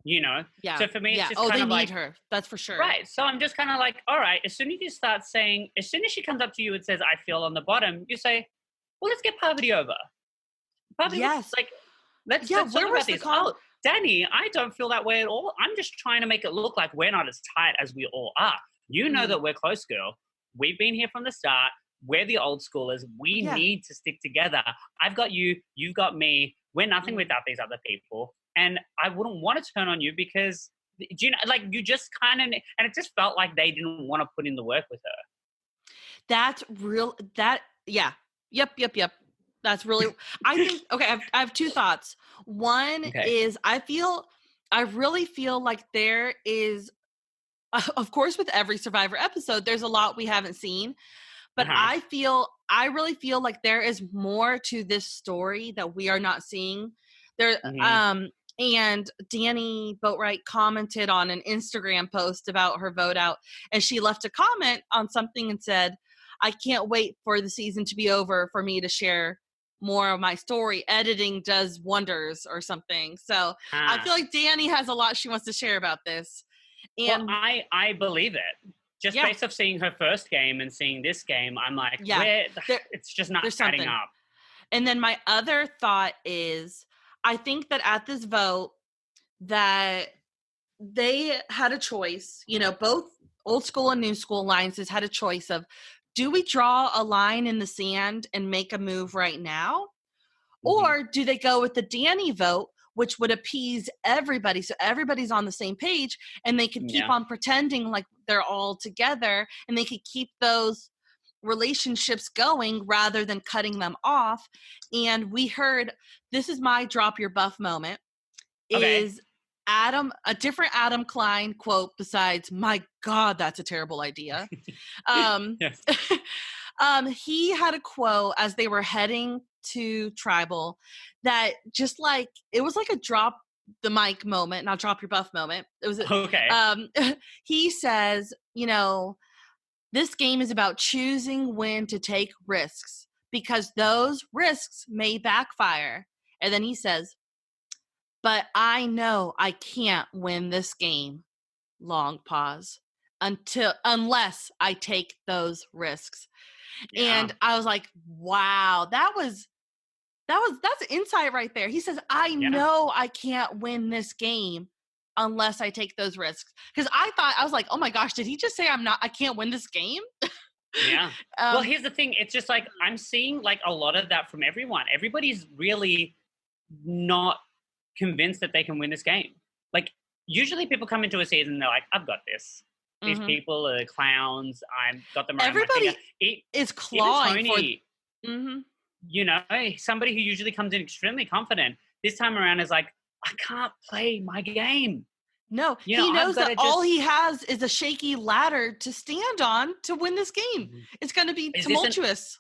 Speaker 2: You know?
Speaker 4: Yeah.
Speaker 2: So for me, it's just
Speaker 4: they
Speaker 2: kind of
Speaker 4: need
Speaker 2: like,
Speaker 4: her. That's for sure.
Speaker 2: Right. So I'm just kind of like, all right, as soon as you start saying, as soon as she comes up to you and says, "I feel on the bottom," you say, "Well, let's get Parvati over." Parvati, let's talk about this. Oh, Danny, I don't feel that way at all. I'm just trying to make it look like we're not as tight as we all are. You know that we're close, girl. We've been here from the start. We're the old schoolers. We need to stick together. I've got you. You've got me. We're nothing without these other people. And I wouldn't want to turn on you because, do you know, like you just kind of, and it just felt like they didn't want to put in the work with her.
Speaker 4: That's real. Yep. That's really, I think, okay, I have 2 thoughts. One is I really feel like there is, of course, with every Survivor episode, there's a lot we haven't seen. But I really feel like there is more to this story that we are not seeing. There, and Danny Boatwright commented on an Instagram post about her vote out, and she left a comment on something and said, "I can't wait for the season to be over for me to share more of my story. Editing does wonders," or something. So I feel like Danny has a lot she wants to share about this. And
Speaker 2: I believe it. Just based off seeing her first game and seeing this game, I'm like, it's just not adding up.
Speaker 4: And then my other thought is, I think that at this vote that they had a choice, both old school and new school alliances had a choice of, do we draw a line in the sand and make a move right now? Or do they go with the Danny vote, which would appease everybody, so everybody's on the same page, and they could keep on pretending like they're all together, and they could keep those relationships going rather than cutting them off. And we heard, this is my drop your buff moment, is a different Adam Klein quote besides, "My God, that's a terrible idea." He had a quote as they were heading to Tribal that just like, it was like a drop the mic moment, not drop your buff moment. It was he says, this game is about choosing when to take risks because those risks may backfire. And then he says, but I know I can't win this game. Long pause. Unless I take those risks.
Speaker 2: Yeah.
Speaker 4: And I was like, wow, that's insight right there. He says, I know I can't win this game unless I take those risks. Because I was like, oh my gosh, did he just say I can't win this game?
Speaker 2: Yeah. Well, here's the thing. It's just like, I'm seeing like a lot of that from everyone. Everybody's really not convinced that they can win this game. Like, usually people come into a season and they're like, I've got this. These people are clowns. I've got them around
Speaker 4: Everybody
Speaker 2: my finger.
Speaker 4: is clawing
Speaker 2: Tony,
Speaker 4: for...
Speaker 2: you know, somebody who usually comes in extremely confident, this time around is like, I can't play my game.
Speaker 4: No, he knows that all he has is a shaky ladder to stand on to win this game. It's going to be tumultuous.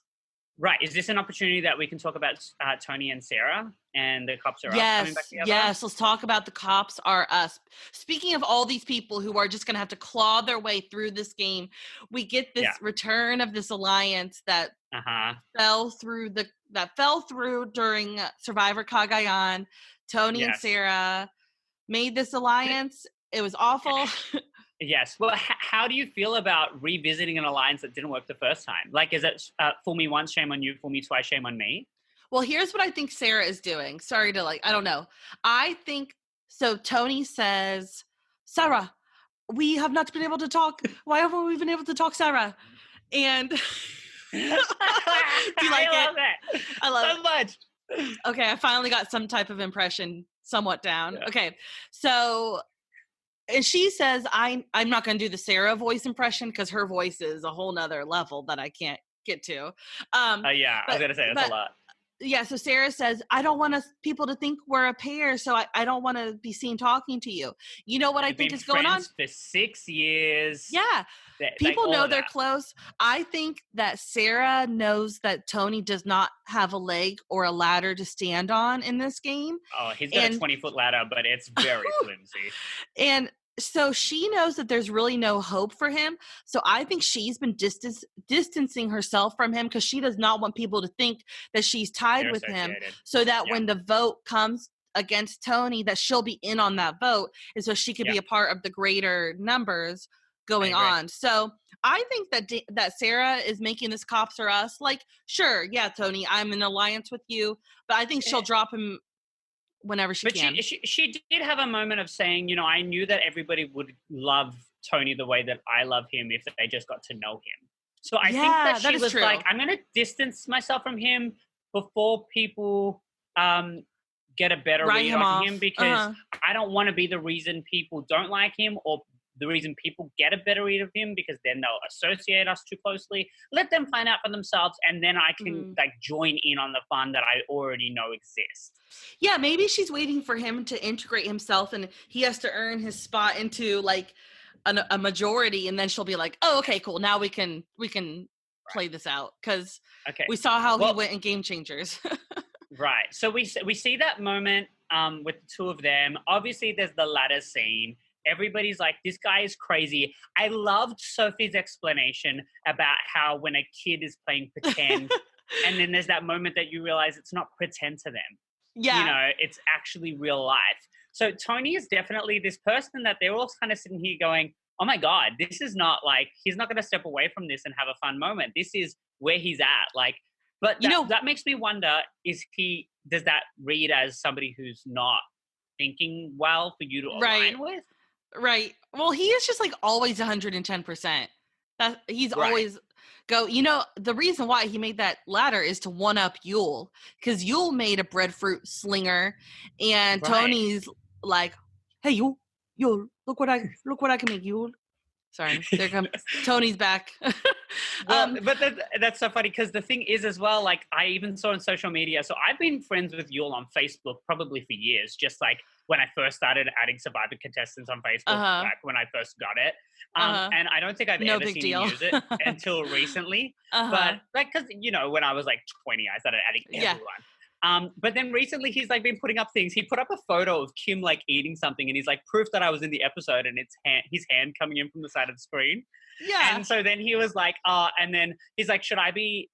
Speaker 2: Right. Is this an opportunity that we can talk about Tony and Sarah and the cops are us coming back together?
Speaker 4: Yes, let's talk about the cops are us. Speaking of all these people who are just going to have to claw their way through this game, we get this return of this alliance that fell through during Survivor Cagayan. Tony and Sarah made this alliance. It was awful.
Speaker 2: Yes. Well, how do you feel about revisiting an alliance that didn't work the first time? Like, is it fool me once, shame on you, fool me twice, shame on me?
Speaker 4: Well, here's what I think Sarah is doing. Sorry to I don't know. I think, so Tony says, Sarah, we have not been able to talk. Why haven't we been able to talk, Sarah? And do you like
Speaker 2: I love it.
Speaker 4: I love
Speaker 2: so
Speaker 4: it.
Speaker 2: Much.
Speaker 4: Okay, I finally got some type of impression somewhat down.
Speaker 2: Yeah.
Speaker 4: Okay, so... And she says, I'm not going to do the Sarah voice impression because her voice is a whole nother level that I can't get to.
Speaker 2: I was going to say that's a lot.
Speaker 4: Yeah, so Sarah says, I don't want people to think we're a pair, so I don't want to be seen talking to you. You know what I think is going on?
Speaker 2: For 6 years.
Speaker 4: Yeah. People know they're close. I think that Sarah knows that Tony does not have a leg or a ladder to stand on in this game.
Speaker 2: Oh, he's got a 20-foot ladder, but it's very flimsy.
Speaker 4: And so she knows that there's really no hope for him. So I think she's been distancing herself from him because she does not want people to think that she's tied with him, so that when the vote comes against Tony, that she'll be in on that vote, and so she could be a part of the greater numbers going on. So I think that Sarah is making this cops are us. Like, sure, yeah, Tony, I'm in alliance with you, but I think she'll drop him whenever she can.
Speaker 2: She did have a moment of saying, you know, I knew that everybody would love Tony the way that I love him if they just got to know him. So I think that she was true. Like, I'm going to distance myself from him before people get a better read on him, because I don't want to be the reason people don't like him or the reason people get a better read of him, because then they'll associate us too closely. Let them find out for themselves, and then I can like join in on the fun that I already know exists.
Speaker 4: Yeah, maybe she's waiting for him to integrate himself, and he has to earn his spot into like a majority, and then she'll be like, "Oh, okay, cool. Now we can play this out," because we saw how he went in Game Changers.
Speaker 2: Right. So we see that moment with the two of them. Obviously, there's the ladder scene. Everybody's like, this guy is crazy. I loved Sophie's explanation about how when a kid is playing pretend, and then there's that moment that you realize it's not pretend to them.
Speaker 4: Yeah.
Speaker 2: You know, it's actually real life. So Tony is definitely this person that they're all kind of sitting here going, oh my God, this is not like, he's not going to step away from this and have a fun moment. This is where he's at. Like, but that makes me wonder, does that read as somebody who's not thinking well for you to align with?
Speaker 4: Right. Well, he is just like always 110%. He's always the reason why he made that ladder is to one up Yule, because Yule made a breadfruit slinger, and Tony's like, hey, Yule, look what I can make, Yule. Sorry, there comes Tony's back.
Speaker 2: But that's so funny, because the thing is as well, like I even saw on social media, so I've been friends with Yule on Facebook probably for years, just like when I first started adding Survivor contestants on Facebook, back when I first got it. And I don't think I've ever seen him use it until recently. But like, because, you know, when I was like 20, I started adding everyone. But then recently he's like been putting up things. He put up a photo of Kim like eating something, and he's like, proof that I was in the episode, and it's his hand coming in from the side of the screen. Yeah. And so then he was like, and then he's like, should I be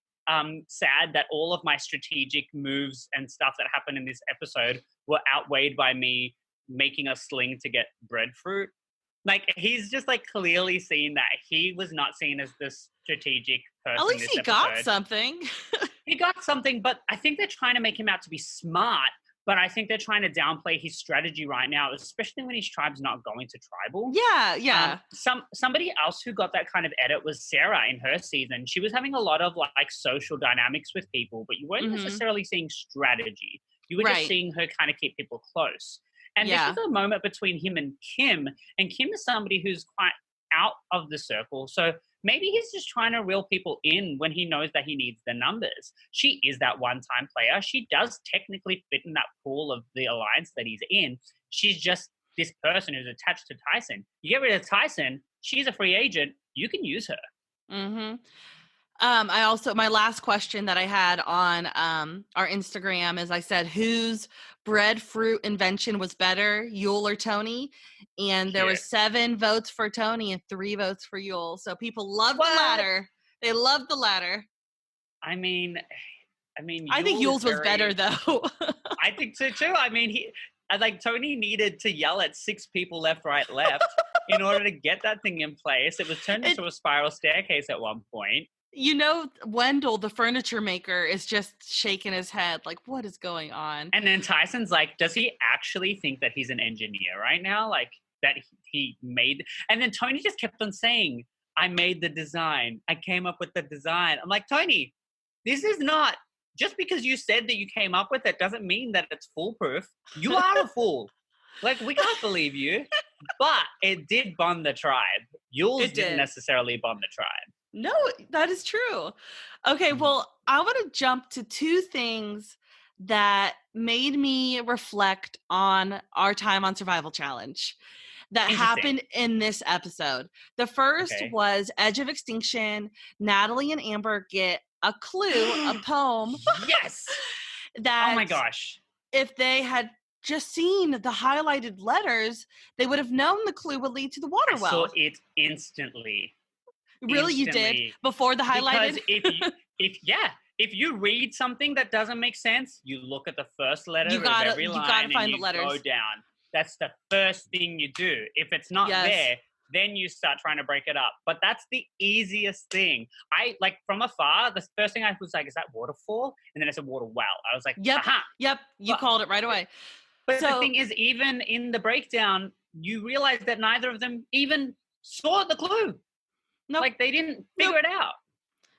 Speaker 2: sad that all of my strategic moves and stuff that happened in this episode were outweighed by me making a sling to get breadfruit. Like, he's just like clearly seen that he was not seen as the strategic person.
Speaker 4: At least
Speaker 2: this
Speaker 4: he
Speaker 2: episode.
Speaker 4: got something.
Speaker 2: He got something, but I think they're trying to make him out to be smart. But I think they're trying to downplay his strategy right now, especially when his tribe's not going to tribal.
Speaker 4: Yeah.
Speaker 2: Somebody else who got that kind of edit was Sarah in her season. She was having a lot of like social dynamics with people, but you weren't necessarily seeing strategy. You were just seeing her kind of keep people close. And this was a moment between him and Kim. And Kim is somebody who's quite out of the circle. So maybe he's just trying to reel people in when he knows that he needs the numbers. She is that one-time player. She does technically fit in that pool of the alliance that he's in. She's just this person who's attached to Tyson. You get rid of Tyson, she's a free agent. You can use her.
Speaker 4: My last question that I had on our Instagram is I said, whose breadfruit invention was better, Yule or Tony? And there was 7 votes for Tony and 3 votes for Yule. So people loved the latter. They loved the latter.
Speaker 2: I mean,
Speaker 4: I think Yule's was better though.
Speaker 2: I think so too. I mean, Tony needed to yell at 6 people left, right, left in order to get that thing in place. It was turned into a spiral staircase at one point.
Speaker 4: You know, Wendell, the furniture maker, is just shaking his head like, what is going on?
Speaker 2: And then Tyson's like, does he actually think that he's an engineer right now? Like, that he made... And then Tony just kept on saying, I made the design. I came up with the design. I'm like, Tony, this is not... Just because you said that you came up with it doesn't mean that it's foolproof. You are a fool. Like, we can't believe you. But it did bond the tribe. Yule's didn't necessarily bond the tribe.
Speaker 4: No, that is true. Okay, well, I want to jump to 2 things that made me reflect on our time on Survival Challenge that happened in this episode. The first was Edge of Extinction. Natalie and Amber get a clue, a poem.
Speaker 2: Yes!
Speaker 4: That,
Speaker 2: oh my gosh.
Speaker 4: If they had just seen the highlighted letters, they would have known the clue would lead to the water well.
Speaker 2: I saw it instantly.
Speaker 4: Really, you did before the highlighted?
Speaker 2: Because if you read something that doesn't make sense, you look at the first letter of every line, you gotta find the letters. Go down. That's the first thing you do. If it's not there, then you start trying to break it up. But that's the easiest thing. I like from afar. The first thing I was like, "Is that waterfall?" And then I said, "Water well." I was like,
Speaker 4: "Yep." You called it right away.
Speaker 2: But the thing is, even in the breakdown, you realize that neither of them even saw the clue.
Speaker 4: Nope.
Speaker 2: Like, they didn't figure it out.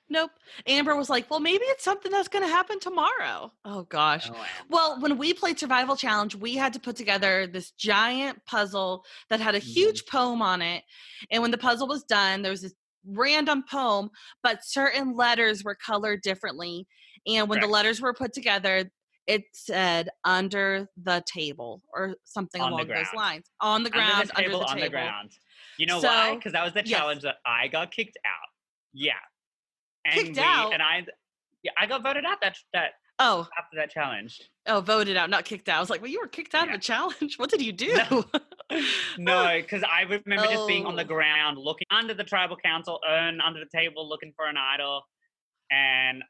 Speaker 4: Nope. Amber was like, well, maybe it's something that's going to happen tomorrow. Oh, gosh. Well, when we played Survival Challenge, we had to put together this giant puzzle that had a huge poem on it. And when the puzzle was done, there was this random poem, but certain letters were colored differently. And when the letters were put together, it said under the table or something along those lines. On the ground, under the table.
Speaker 2: On the ground. You know why? Because that was the challenge that I got kicked out. Yeah. And I got voted out after that challenge.
Speaker 4: Oh, voted out, not kicked out. I was like, well, you were kicked out of a challenge. What did you do?
Speaker 2: No, because I remember just being on the ground, looking under the tribal council urn, under the table, looking for an idol. And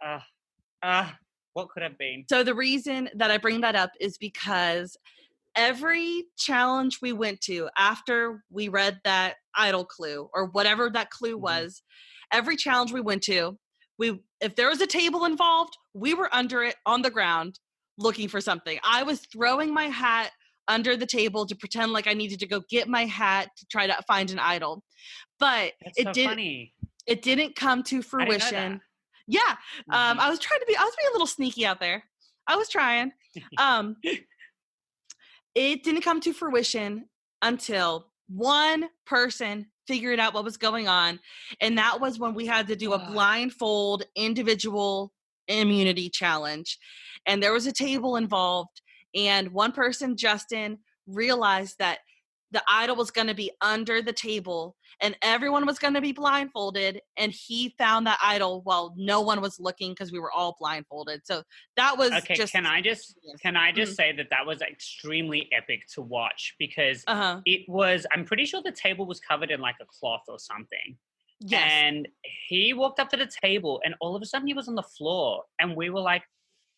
Speaker 2: what could have been?
Speaker 4: So the reason that I bring that up is because every challenge we went to after we read that idol clue or whatever that clue was, every challenge we went to, if there was a table involved, we were under it on the ground looking for something. I was throwing my hat under the table to pretend like I needed to go get my hat to try to find an idol. But
Speaker 2: funny.
Speaker 4: It didn't come to fruition. Yeah. I was being a little sneaky out there. I was trying. It didn't come to fruition until one person figured out what was going on. And that was when we had to do a blindfold individual immunity challenge. And there was a table involved. And one person, Justin, realized that the idol was going to be under the table and everyone was going to be blindfolded. And he found that idol while no one was looking because we were all blindfolded. So that was
Speaker 2: Can I just say that was extremely epic to watch because it was, I'm pretty sure the table was covered in like a cloth or something.
Speaker 4: Yes.
Speaker 2: And he walked up to the table, and all of a sudden he was on the floor, and we were like,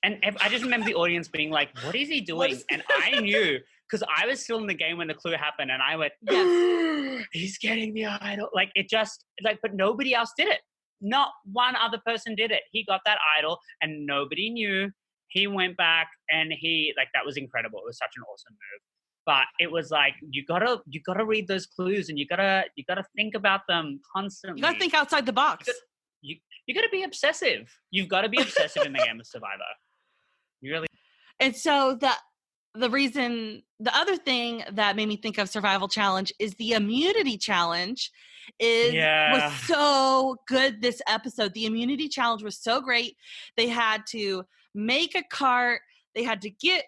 Speaker 2: I just remember the audience being like, "What is he doing?" And I knew because I was still in the game when the clue happened, and I went,
Speaker 4: Yes.
Speaker 2: "He's getting the idol!" Like it just but nobody else did it. Not one other person did it. He got that idol, and nobody knew. He went back, and that was incredible. It was such an awesome move. But it was like you gotta read those clues, and you gotta think about them constantly.
Speaker 4: You gotta think outside the box.
Speaker 2: You gotta be obsessive. You've got to be obsessive in the game of Survivor. You really.
Speaker 4: And so the other thing that made me think of Survival Challenge is the immunity challenge was so good this episode. The immunity challenge was so great. They had to make a cart. They had to get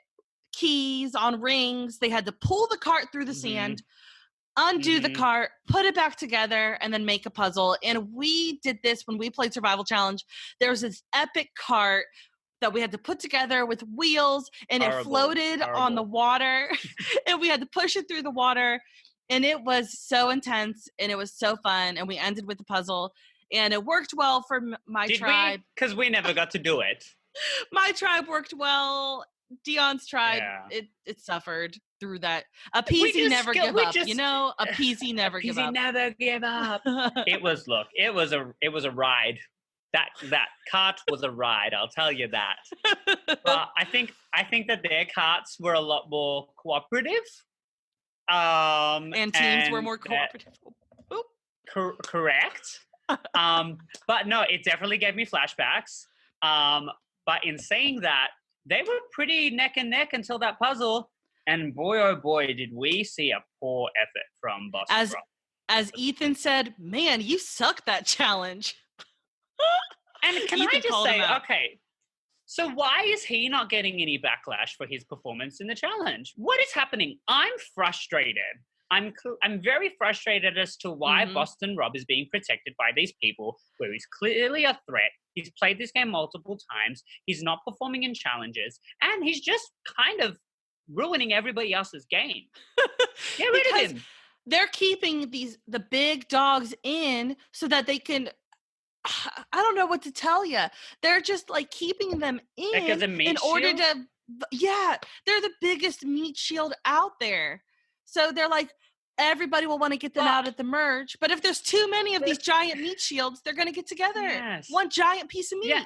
Speaker 4: keys on rings. They had to pull the cart through the sand, undo the cart, put it back together, and then make a puzzle. And we did this when we played Survival Challenge. There was this epic cart that we had to put together with wheels, and it floated on the water, and we had to push it through the water, and it was so intense, and it was so fun, and we ended with the puzzle, and it worked well for my tribe.
Speaker 2: Because we never got to do it.
Speaker 4: My tribe worked well. Dion's tribe, it suffered through that. A peasy never give up. A peasy never give up.
Speaker 2: Never give up. It was a ride. That cart was a ride, I'll tell you that. But I think that their carts were a lot more cooperative.
Speaker 4: And teams were more cooperative.
Speaker 2: Correct. But no, it definitely gave me flashbacks. But in saying that, they were pretty neck and neck until that puzzle. And boy, oh boy, did we see a poor effort from Boston Rob.
Speaker 4: As Ethan said, man, you suck that challenge.
Speaker 2: And can I just say, okay, so why is he not getting any backlash for his performance in the challenge? What is happening? I'm frustrated. I'm very frustrated as to why Boston Rob is being protected by these people where he's clearly a threat. He's played this game multiple times. He's not performing in challenges. And he's just kind of ruining everybody else's game. Get rid of him.
Speaker 4: They're keeping the big dogs in so that they can... I don't know what to tell you. They're just like keeping them in order to... Yeah, they're the biggest meat shield out there. So they're like, everybody will want to get them out at the merge. But if there's too many of these giant meat shields, they're going to get together.
Speaker 2: Yes.
Speaker 4: One giant piece of meat. Yeah.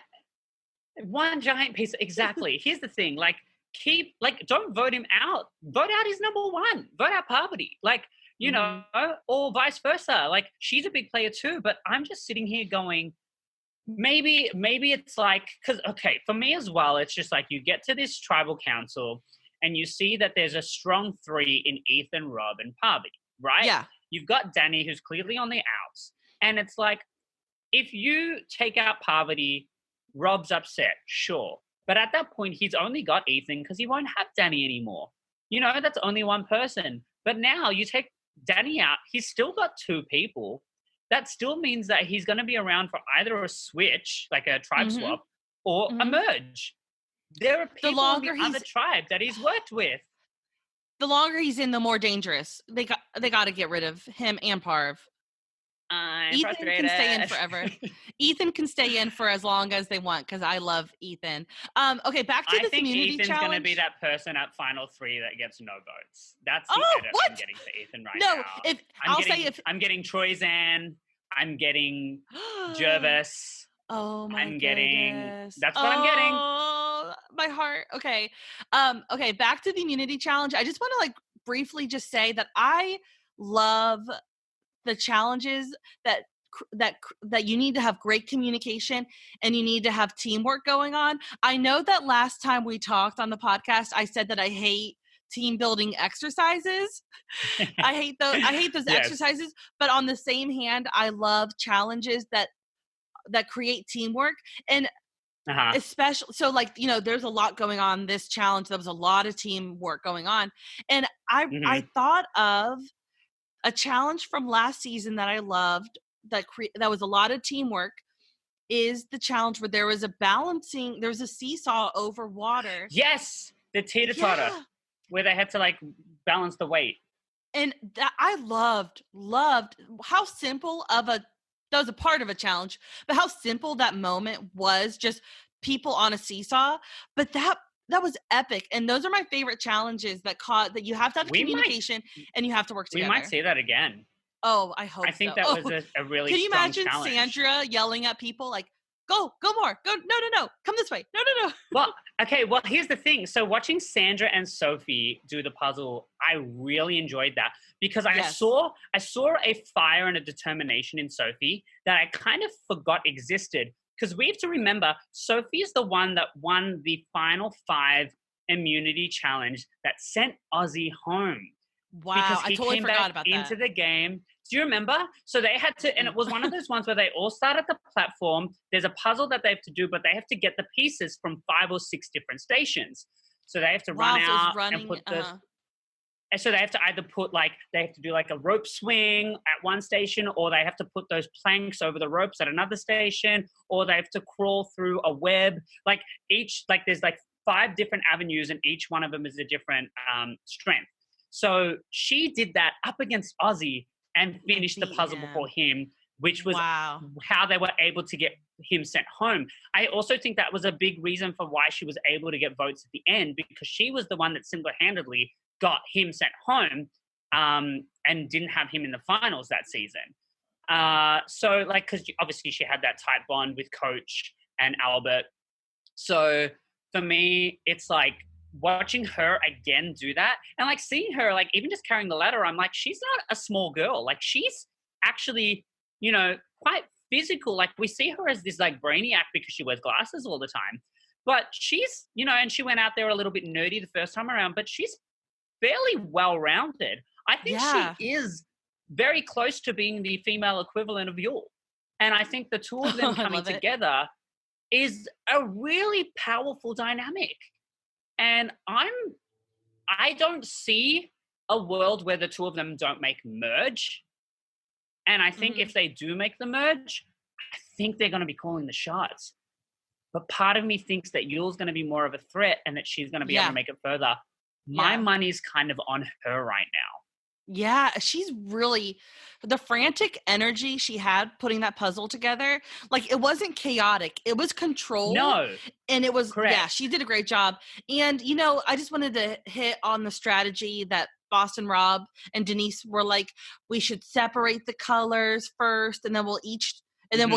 Speaker 2: One giant piece. Exactly. Here's the thing. Don't vote him out. Vote out his number one. Vote out Parvati. Or vice versa. Like, she's a big player too, but I'm just sitting here going, maybe it's like, because, okay, for me as well, it's just like you get to this tribal council and you see that there's a strong 3 in Ethan, Rob, and Parvati, right?
Speaker 4: Yeah.
Speaker 2: You've got Danny, who's clearly on the outs. And it's like, if you take out Parvati, Rob's upset, sure. But at that point, he's only got Ethan because he won't have Danny anymore. That's only one person. But now you take Danny out, he's still got 2 people. That still means that he's going to be around for either a switch, like a tribe swap, or a merge. There are people on the other tribe that he's worked with.
Speaker 4: The longer he's in, the more dangerous. They got to get rid of him and Parv. Ethan can stay in forever. Ethan can stay in for as long as they want because I love Ethan. Okay, back to the community challenge. I think Ethan's going to be
Speaker 2: that person at final 3 that gets no votes. That's the edit I'm getting for Ethan now. I'm getting Troyzan. I'm getting Jervis.
Speaker 4: Oh my
Speaker 2: I'm
Speaker 4: goodness.
Speaker 2: getting. That's what I'm getting.
Speaker 4: Oh, my heart. Okay. Okay, back to the immunity challenge. I just want to briefly just say that I love the challenges that you need to have great communication and you need to have teamwork going on. I know that last time we talked on the podcast, I said that I hate team building exercises. I hate those exercises, but on the same hand, I love challenges that create teamwork. And especially, so there's a lot going on this challenge. There was a lot of teamwork going on. And I thought of a challenge from last season that I loved that was a lot of teamwork is the challenge where there was a seesaw over water.
Speaker 2: Yes, the teeter-totter, where they had to balance the weight.
Speaker 4: And that I loved how simple of a that was a part of a challenge, but how simple that moment was, just people on a seesaw. But that was epic. And those are my favorite challenges that you have to have communication and you have to work together.
Speaker 2: We might see that again.
Speaker 4: Oh, I hope so.
Speaker 2: I think that was a really
Speaker 4: Can you
Speaker 2: strong
Speaker 4: imagine
Speaker 2: challenge.
Speaker 4: Sandra yelling at people like, go more, go, no, come this way, no.
Speaker 2: Well, okay, well, here's the thing. So watching Sandra and Sophie do the puzzle, I really enjoyed that because I saw a fire and a determination in Sophie that I kind of forgot existed. Because we have to remember, Sophie is the one that won the final 5 immunity challenge that sent Ozzy home.
Speaker 4: Wow,
Speaker 2: because he
Speaker 4: I totally
Speaker 2: came
Speaker 4: forgot
Speaker 2: back
Speaker 4: about
Speaker 2: into
Speaker 4: that.
Speaker 2: the game. Do you remember? So they had to, and it was one of those ones where they all start at the platform. There's a puzzle that they have to do, but they have to get the pieces from 5 or 6 different stations. So they have to run out and put those. And so they have to either they have to do like a rope swing at one station, or they have to put those planks over the ropes at another station, or they have to crawl through a web. There's 5 different avenues, and each one of them is a different strength. So she did that up against Ozzy and finished the puzzle before him, which was how they were able to get him sent home. I also think that was a big reason for why she was able to get votes at the end, because she was the one that single-handedly got him sent home and didn't have him in the finals that season. Because obviously she had that tight bond with Coach and Albert. So for me, it's like watching her again do that, and like seeing her like even just carrying the ladder, I'm like, she's not a small girl. Like she's actually, quite physical. Like we see her as this like brainiac because she wears glasses all the time. But she's, and she went out there a little bit nerdy the first time around, but she's fairly well-rounded. I think she is very close to being the female equivalent of Yul. And I think the two of them coming together is a really powerful dynamic. And I don't see a world where the two of them don't make merge. And I think if they do make the merge, I think they're going to be calling the shots. But part of me thinks that Yul's going to be more of a threat and that she's going to be able to make it further. My money's kind of on her right now.
Speaker 4: Yeah, she's really, the frantic energy she had putting that puzzle together, like it wasn't chaotic, it was controlled.
Speaker 2: No.
Speaker 4: And it was,
Speaker 2: correct.
Speaker 4: She did a great job. And, I just wanted to hit on the strategy that Boston Rob and Denise were like, we should separate the colors first, and then we'll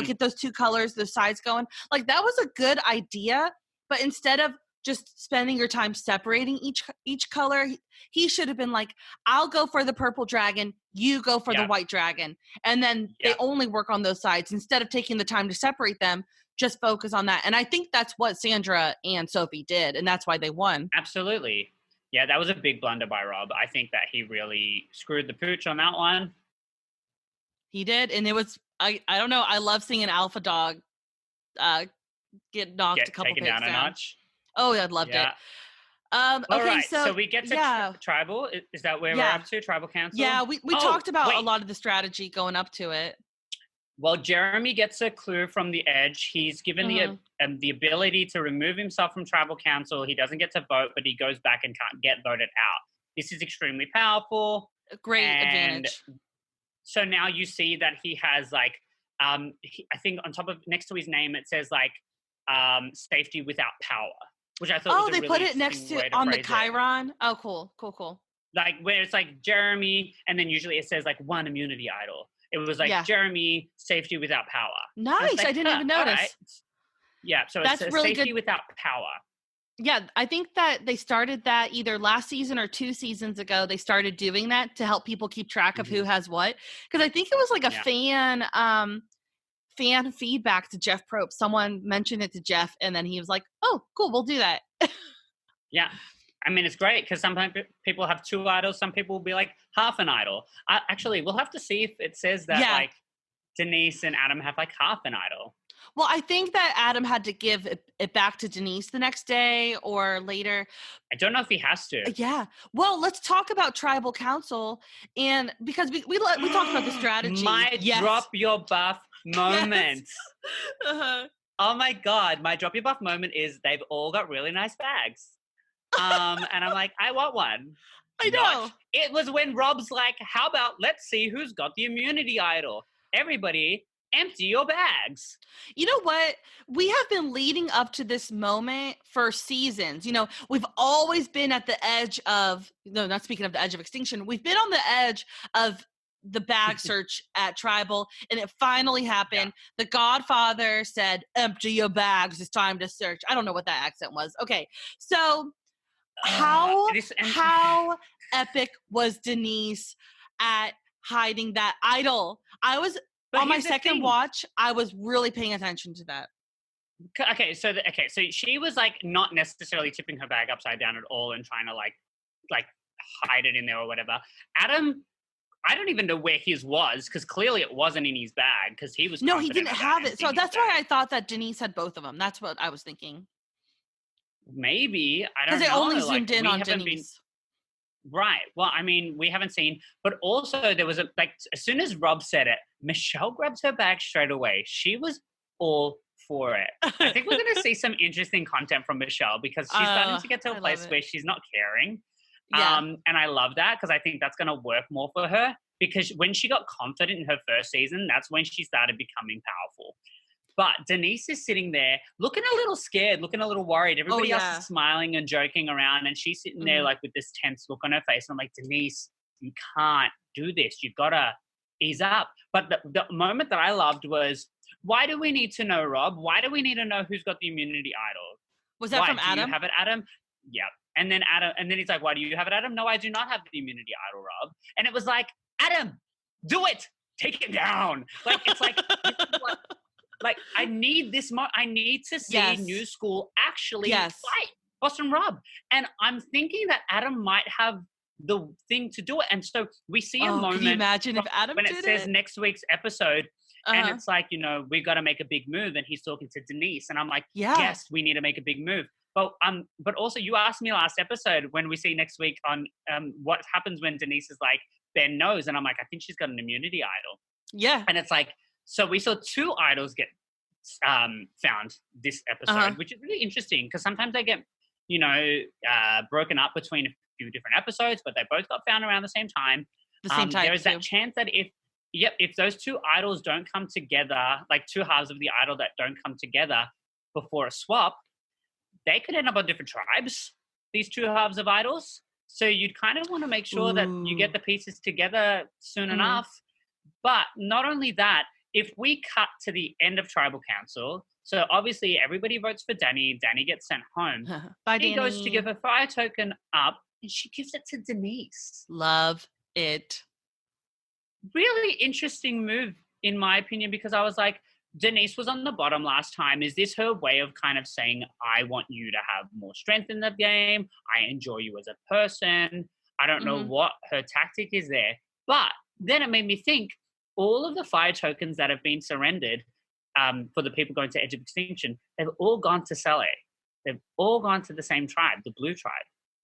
Speaker 4: get those 2 colors, those sides going. Like that was a good idea, but instead of just spending your time separating each color, he should have been like, I'll go for the purple dragon, you go for the white dragon. And then they only work on those sides instead of taking the time to separate them, just focus on that. And I think that's what Sandra and Sophie did. And that's why they won.
Speaker 2: Absolutely. Yeah, that was a big blunder by Rob. I think that he really screwed the pooch on that one.
Speaker 4: He did. And it was, I don't know. I love seeing an alpha dog get knocked a couple pegs down.
Speaker 2: A notch.
Speaker 4: Oh, I loved it.
Speaker 2: All
Speaker 4: okay,
Speaker 2: right,
Speaker 4: so
Speaker 2: we get to tribal. Is that where we're up to? Tribal council?
Speaker 4: Yeah, we talked about a lot of the strategy going up to it.
Speaker 2: Well, Jeremy gets a clue from the edge. He's given the ability to remove himself from tribal council. He doesn't get to vote, but he goes back and can't get voted out. This is extremely powerful.
Speaker 4: A great advantage.
Speaker 2: So now you see that he has like, I think next to his name, it says like safety without power. Which I thought was a really
Speaker 4: put it next to on the Chiron. It. Oh, cool. Like
Speaker 2: where it's like Jeremy, and then usually it says like 1 immunity idol. It was like Jeremy, safety without power.
Speaker 4: Nice,
Speaker 2: like,
Speaker 4: I didn't even notice. Right.
Speaker 2: Yeah, so
Speaker 4: that's
Speaker 2: it's
Speaker 4: really
Speaker 2: safety
Speaker 4: good.
Speaker 2: Without power.
Speaker 4: Yeah, I think that they started that either last season or 2 seasons ago. They started doing that to help people keep track of who has what. Because I think it was like a fan feedback to Jeff Probst. Someone mentioned it to Jeff, and then he was like, "Oh, cool, we'll do that."
Speaker 2: Yeah, I mean it's great because sometimes people have 2 idols. Some people will be like half an idol. Actually, we'll have to see if it says that like Denise and Adam have like half an idol.
Speaker 4: Well, I think that Adam had to give it back to Denise the next day or later.
Speaker 2: I don't know if he has to.
Speaker 4: Yeah. Well, let's talk about tribal council, and because we talked about the strategy.
Speaker 2: My drop your buff moment.
Speaker 4: Yes.
Speaker 2: Oh my God, my drop your buff moment is they've all got really nice bags. And I'm like, I want one.
Speaker 4: I know.
Speaker 2: It was when Rob's like, how about let's see who's got the immunity idol. Everybody empty your bags.
Speaker 4: You know what? We have been leading up to this moment for seasons. You know, we've always been at the edge of, no, not speaking of the edge of extinction, we've been on the edge of the bag search at Tribal, and it finally happened. The Godfather said, empty your bags, it's time to search. I don't know what that accent was. Okay, so how epic was Denise at hiding that idol? I was on my second watch, I was really paying attention to that.
Speaker 2: Okay, so she was like not necessarily tipping her bag upside down at all and trying to like hide it in there or whatever. Adam, I don't even know where his was, because clearly it wasn't in his bag, because he was.
Speaker 4: No, he didn't have it. So that's why I thought that Denise had both of them. That's what I was thinking.
Speaker 2: Maybe, I don't know.
Speaker 4: Because it only zoomed in on Denise.
Speaker 2: Right. Well, I mean, we haven't seen, but also there was as soon as Rob said it, Michelle grabs her bag straight away. She was all for it. I think we're going to see some interesting content from Michelle, because she's starting to get to a place where she's not caring.
Speaker 4: Yeah.
Speaker 2: And I love that, because I think that's going to work more for her, because when she got confident in her first season, that's when she started becoming powerful. But Denise is sitting there looking a little scared, looking a little worried. Everybody else is smiling and joking around, and she's sitting there like with this tense look on her face. And I'm like, Denise, you can't do this. You've got to ease up. But the moment that I loved was, why do we need to know, Rob? Why do we need to know who's got the immunity idol?
Speaker 4: Was that from Adam?
Speaker 2: Do you have it, Adam? Yeah. And then he's like, why do you have it, Adam? No, I do not have the immunity idol, Rob. And it was like, Adam, do it. Take it down. Like, it's like, like, I need this. I need to see New School actually fight Boston Rob. And I'm thinking that Adam might have the thing to do it. And so we see a moment.
Speaker 4: Can you imagine if Adam
Speaker 2: when
Speaker 4: did
Speaker 2: it says next week's episode, and it's like, you know, we got to make a big move. And he's talking to Denise, and I'm like, yes, we need to make a big move. But also you asked me last episode when we see next week on what happens when Denise is like, Ben knows, and I'm like, I think she's got an immunity idol.
Speaker 4: Yeah.
Speaker 2: And it's like, so we saw 2 idols get found this episode, which is really interesting, because sometimes they get, you know, broken up between a few different episodes, but they both got found around the same time.
Speaker 4: The same time.
Speaker 2: There's that chance that if those 2 idols don't come together, like 2 halves of the idol that don't come together before a swap, they could end up on different tribes, these 2 halves of idols. So you'd kind of want to make sure that you get the pieces together soon enough. But not only that, if we cut to the end of Tribal Council, so obviously everybody votes for Danny. Danny gets sent home.
Speaker 4: Bye,
Speaker 2: She
Speaker 4: Danny.
Speaker 2: goes to give her fire token up, and she gives it to Denise.
Speaker 4: Love it.
Speaker 2: Really interesting move, in my opinion, because I was like, Denise was on the bottom last time. Is this her way of kind of saying, I want you to have more strength in the game. I enjoy you as a person. I don't know what her tactic is there. But then it made me think, all of the fire tokens that have been surrendered for the people going to Edge of Extinction, they've all gone to Saleh. They've all gone to the same tribe, the blue tribe.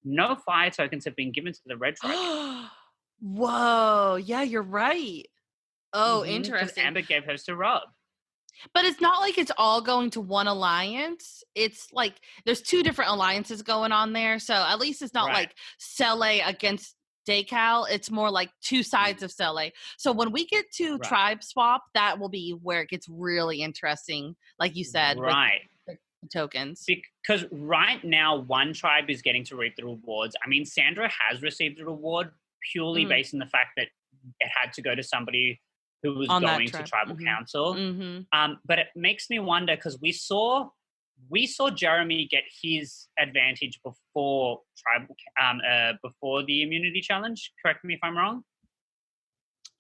Speaker 2: No fire tokens have been given to the red tribe.
Speaker 4: Whoa. Yeah, you're right. Oh, interesting.
Speaker 2: Amber gave hers to Rob.
Speaker 4: But it's not like it's all going to one alliance. It's like there's 2 different alliances going on there. So at least it's not like Saleh against Decal. It's more like 2 sides of Saleh. So when we get to tribe swap, that will be where it gets really interesting, like you said.
Speaker 2: Right.
Speaker 4: With the tokens.
Speaker 2: Because right now, one tribe is getting to reap the rewards. I mean, Sandra has received the reward purely based on the fact that it had to go to somebody who was going to Tribal Council. But it makes me wonder, because we saw Jeremy get his advantage before before the immunity challenge. Correct me if I'm wrong.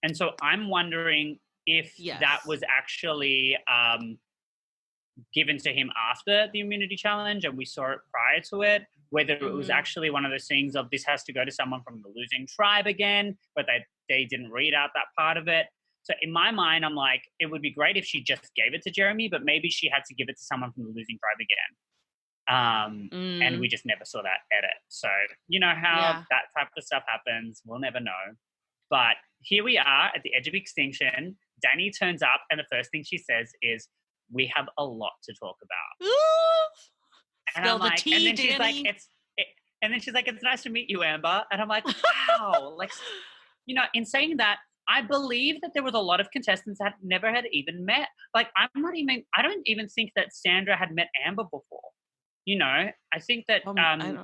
Speaker 2: And so I'm wondering if that was actually given to him after the immunity challenge, and we saw it prior to it. Whether it was actually one of those things of this has to go to someone from the losing tribe again, but they didn't read out that part of it. So in my mind, I'm like, it would be great if she just gave it to Jeremy, but maybe she had to give it to someone from the losing tribe again. And we just never saw that edit. So you know how that type of stuff happens. We'll never know. But here we are at the edge of extinction. Danny turns up, and the first thing she says is, we have a lot to talk about. And I'm like, and then she's like, and then she's like, it's nice to meet you, Amber. And I'm like, wow. Like, you know, in saying that, I believe that there was a lot of contestants that never had even met. Like, I don't even think that Sandra had met Amber before. You know, I think that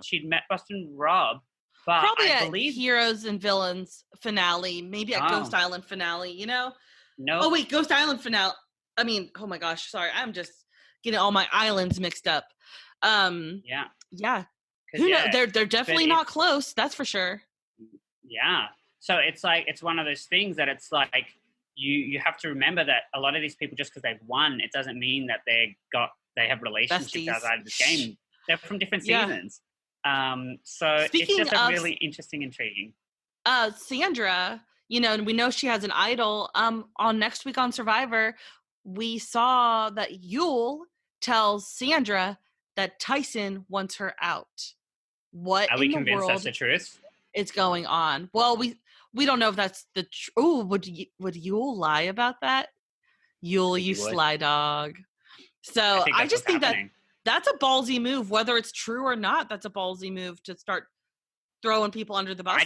Speaker 2: she'd met Boston Rob, but
Speaker 4: probably
Speaker 2: I
Speaker 4: at
Speaker 2: believe
Speaker 4: Heroes and Villains finale, maybe at Ghost Island finale, you know?
Speaker 2: No.
Speaker 4: Oh wait, Ghost Island finale. I mean, oh my gosh, sorry. I'm just getting all my islands mixed up.
Speaker 2: Yeah.
Speaker 4: Who knows? They're definitely not close, that's for sure.
Speaker 2: Yeah. So it's like, it's one of those things that it's like you have to remember that a lot of these people, just because they've won, it doesn't mean that they have relationships
Speaker 4: Besties.
Speaker 2: outside of this game. They're from different seasons. So
Speaker 4: Speaking
Speaker 2: it's just
Speaker 4: of,
Speaker 2: a really interesting, intriguing.
Speaker 4: Sandra, you know, and we know she has an idol. On Next Week on Survivor, we saw that Yul tells Sandra that Tyson wants her out. What
Speaker 2: Are
Speaker 4: in
Speaker 2: we
Speaker 4: the
Speaker 2: convinced
Speaker 4: world
Speaker 2: that's the truth?
Speaker 4: is going on? Well, we don't know if that's the would Yul lie about that? Yul, you sly dog. So I just think that's a ballsy move, whether it's true or not. That's a ballsy move to start throwing people under the bus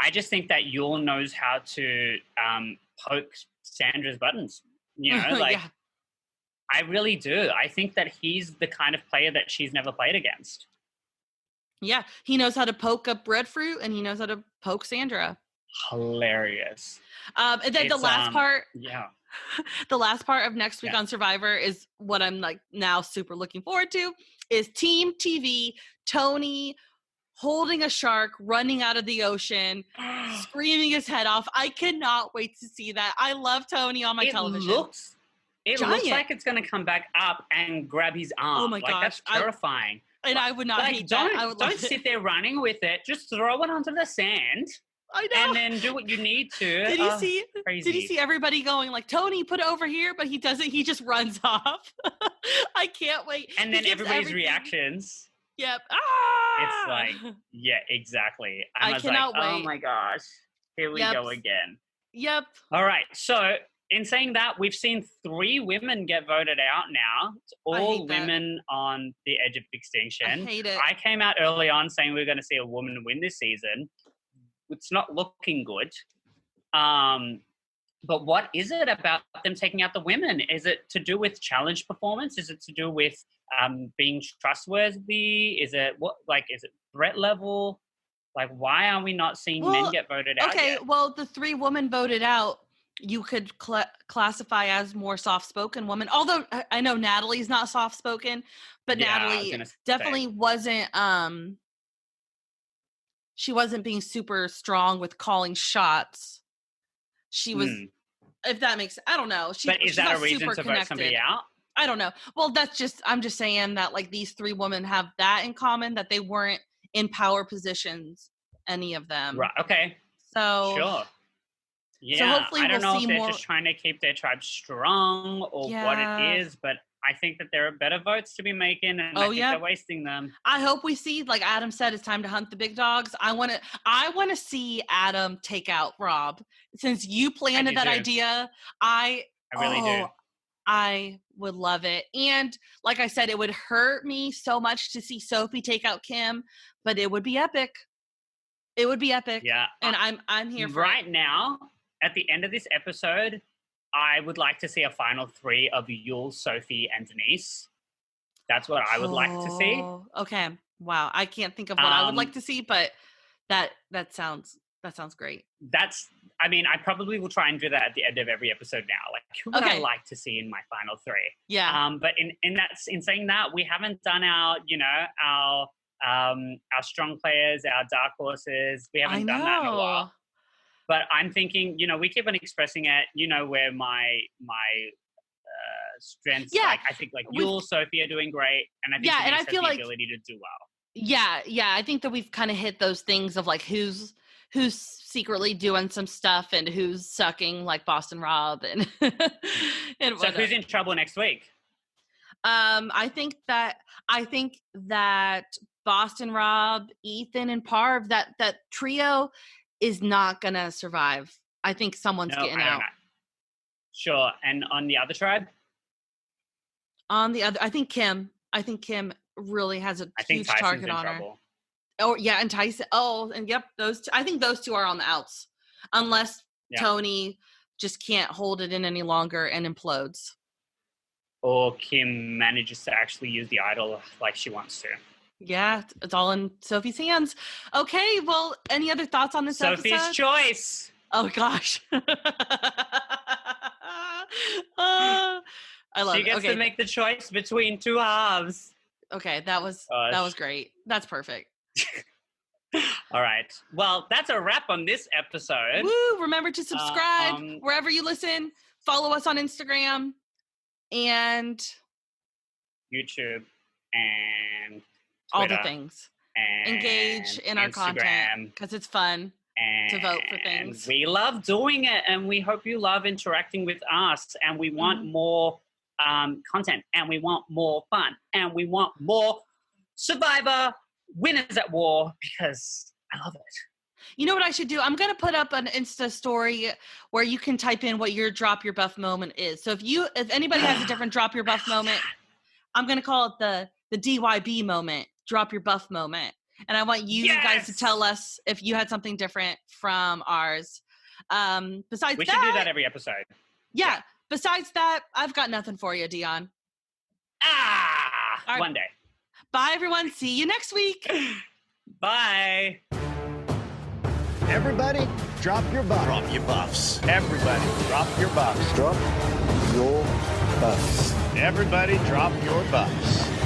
Speaker 2: I just think that Yul knows how to poke Sandra's buttons. You know, like
Speaker 4: yeah.
Speaker 2: I really do. I think that he's the kind of player that she's never played against.
Speaker 4: Yeah, he knows how to poke up breadfruit, and he knows how to poke Sandra.
Speaker 2: Hilarious.
Speaker 4: And then the last part,
Speaker 2: yeah,
Speaker 4: the last part of Next Week on Survivor is what I'm like now super looking forward to. Is Team TV Tony holding a shark, running out of the ocean, screaming his head off. I cannot wait to see that. I love Tony on my television.
Speaker 2: It looks like it's going to come back up and grab his arm.
Speaker 4: Oh my gosh,
Speaker 2: that's terrifying.
Speaker 4: I would not hate that. I would
Speaker 2: don't sit there running with it. Just throw it onto the sand.
Speaker 4: I know.
Speaker 2: And then do what you need to.
Speaker 4: Did you see?
Speaker 2: Crazy.
Speaker 4: Did you see everybody going like, Tony, put it over here? But he doesn't. He just runs off. I can't wait.
Speaker 2: And then everybody's reactions.
Speaker 4: Yep.
Speaker 2: It's like, yeah, exactly.
Speaker 4: I cannot wait.
Speaker 2: Oh my gosh, here we go again.
Speaker 4: Yep.
Speaker 2: All right. So in saying that, we've seen 3 women get voted out now. It's all women on the edge of extinction.
Speaker 4: I hate it.
Speaker 2: I came out early on saying we were going to see a woman win this season. It's not looking good. But what is it about them taking out the women? Is it to do with challenge performance? Is it to do with being trustworthy? Is it threat level? Like, why are we not seeing men get voted out yet?
Speaker 4: Well, the 3 women voted out, you could classify as more soft-spoken women. Although I know Natalie's not soft-spoken, but Natalie definitely wasn't. She wasn't being super strong with calling shots. She was, if that makes, I don't know.
Speaker 2: But is that a reason to vote somebody out?
Speaker 4: I don't know. Well, I'm just saying that like these 3 women have that in common, that they weren't in power positions, any of them.
Speaker 2: Right. Okay.
Speaker 4: So
Speaker 2: sure. Yeah.
Speaker 4: So hopefully
Speaker 2: I don't know if they're
Speaker 4: more...
Speaker 2: just trying to keep their tribe strong or what it is, but I think that there are better votes to be making, and I think they're wasting them.
Speaker 4: I hope we see, like Adam said, it's time to hunt the big dogs. I want to see Adam take out Rob. Since you planted that idea, I really do. I would love it. And like I said, it would hurt me so much to see Sophie take out Kim, but it would be epic. It would be epic.
Speaker 2: Yeah.
Speaker 4: And I'm here for
Speaker 2: right now, at the end of this episode, I would like to see a final 3 of Yul, Sophie, and Denise. That's what I would like to see.
Speaker 4: Okay. Wow. I can't think of what I would like to see, but that sounds great.
Speaker 2: I probably will try and do that at the end of every episode now. Like, who would I like to see in my final 3?
Speaker 4: Yeah.
Speaker 2: But in saying that, we haven't done our strong players, our dark horses. We haven't done that in a while. But I'm thinking, we keep on expressing it, where my strengths, I think Yul, Sophie are doing great. And I think
Speaker 4: and I feel
Speaker 2: the
Speaker 4: like
Speaker 2: ability to do well.
Speaker 4: Yeah. I think that we've kind of hit those things of like who's secretly doing some stuff and who's sucking, like Boston Rob and
Speaker 2: So who's in trouble next week?
Speaker 4: I think that Boston Rob, Ethan, and Parv, that trio is not gonna survive. I think someone's getting out.
Speaker 2: Sure. And on the other tribe?
Speaker 4: I think Kim really has a huge target on her. Oh yeah, and Tyson. Oh, and yep, I think those 2 are on the outs, unless Tony just can't hold it in any longer and implodes.
Speaker 2: Or Kim manages to actually use the idol like she wants to.
Speaker 4: Yeah, it's all in Sophie's hands. Okay, well, any other thoughts on this
Speaker 2: Sophie's
Speaker 4: episode?
Speaker 2: choice.
Speaker 4: Oh gosh. I love
Speaker 2: She
Speaker 4: it.
Speaker 2: gets
Speaker 4: Okay.
Speaker 2: to make the choice between two halves.
Speaker 4: Okay, that was great. That's perfect.
Speaker 2: All right. Well, that's a wrap on this episode.
Speaker 4: Woo! Remember to subscribe wherever you listen. Follow us on Instagram and
Speaker 2: YouTube and
Speaker 4: all
Speaker 2: Twitter
Speaker 4: the things.
Speaker 2: and
Speaker 4: Engage in our content because it's fun to vote for things.
Speaker 2: We love doing it, and we hope you love interacting with us. And we want more content, and we want more fun, and we want more Survivor winners at war because I love it.
Speaker 4: You know what I should do? I'm going to put up an Insta story where you can type in what your drop your buff moment is. So if anybody has a different drop your buff moment, I'm going to call it the DYB moment, drop your buff moment. And I want you guys to tell us if you had something different from ours. Besides
Speaker 2: we should do that every episode.
Speaker 4: Yeah. Besides that, I've got nothing for you, Djon.
Speaker 2: One day.
Speaker 4: Bye, everyone. See you next week.
Speaker 2: Bye.
Speaker 1: Everybody, drop your buffs.
Speaker 3: Drop your buffs.
Speaker 1: Everybody, drop your buffs.
Speaker 3: Drop your buffs.
Speaker 1: Everybody, drop your buffs.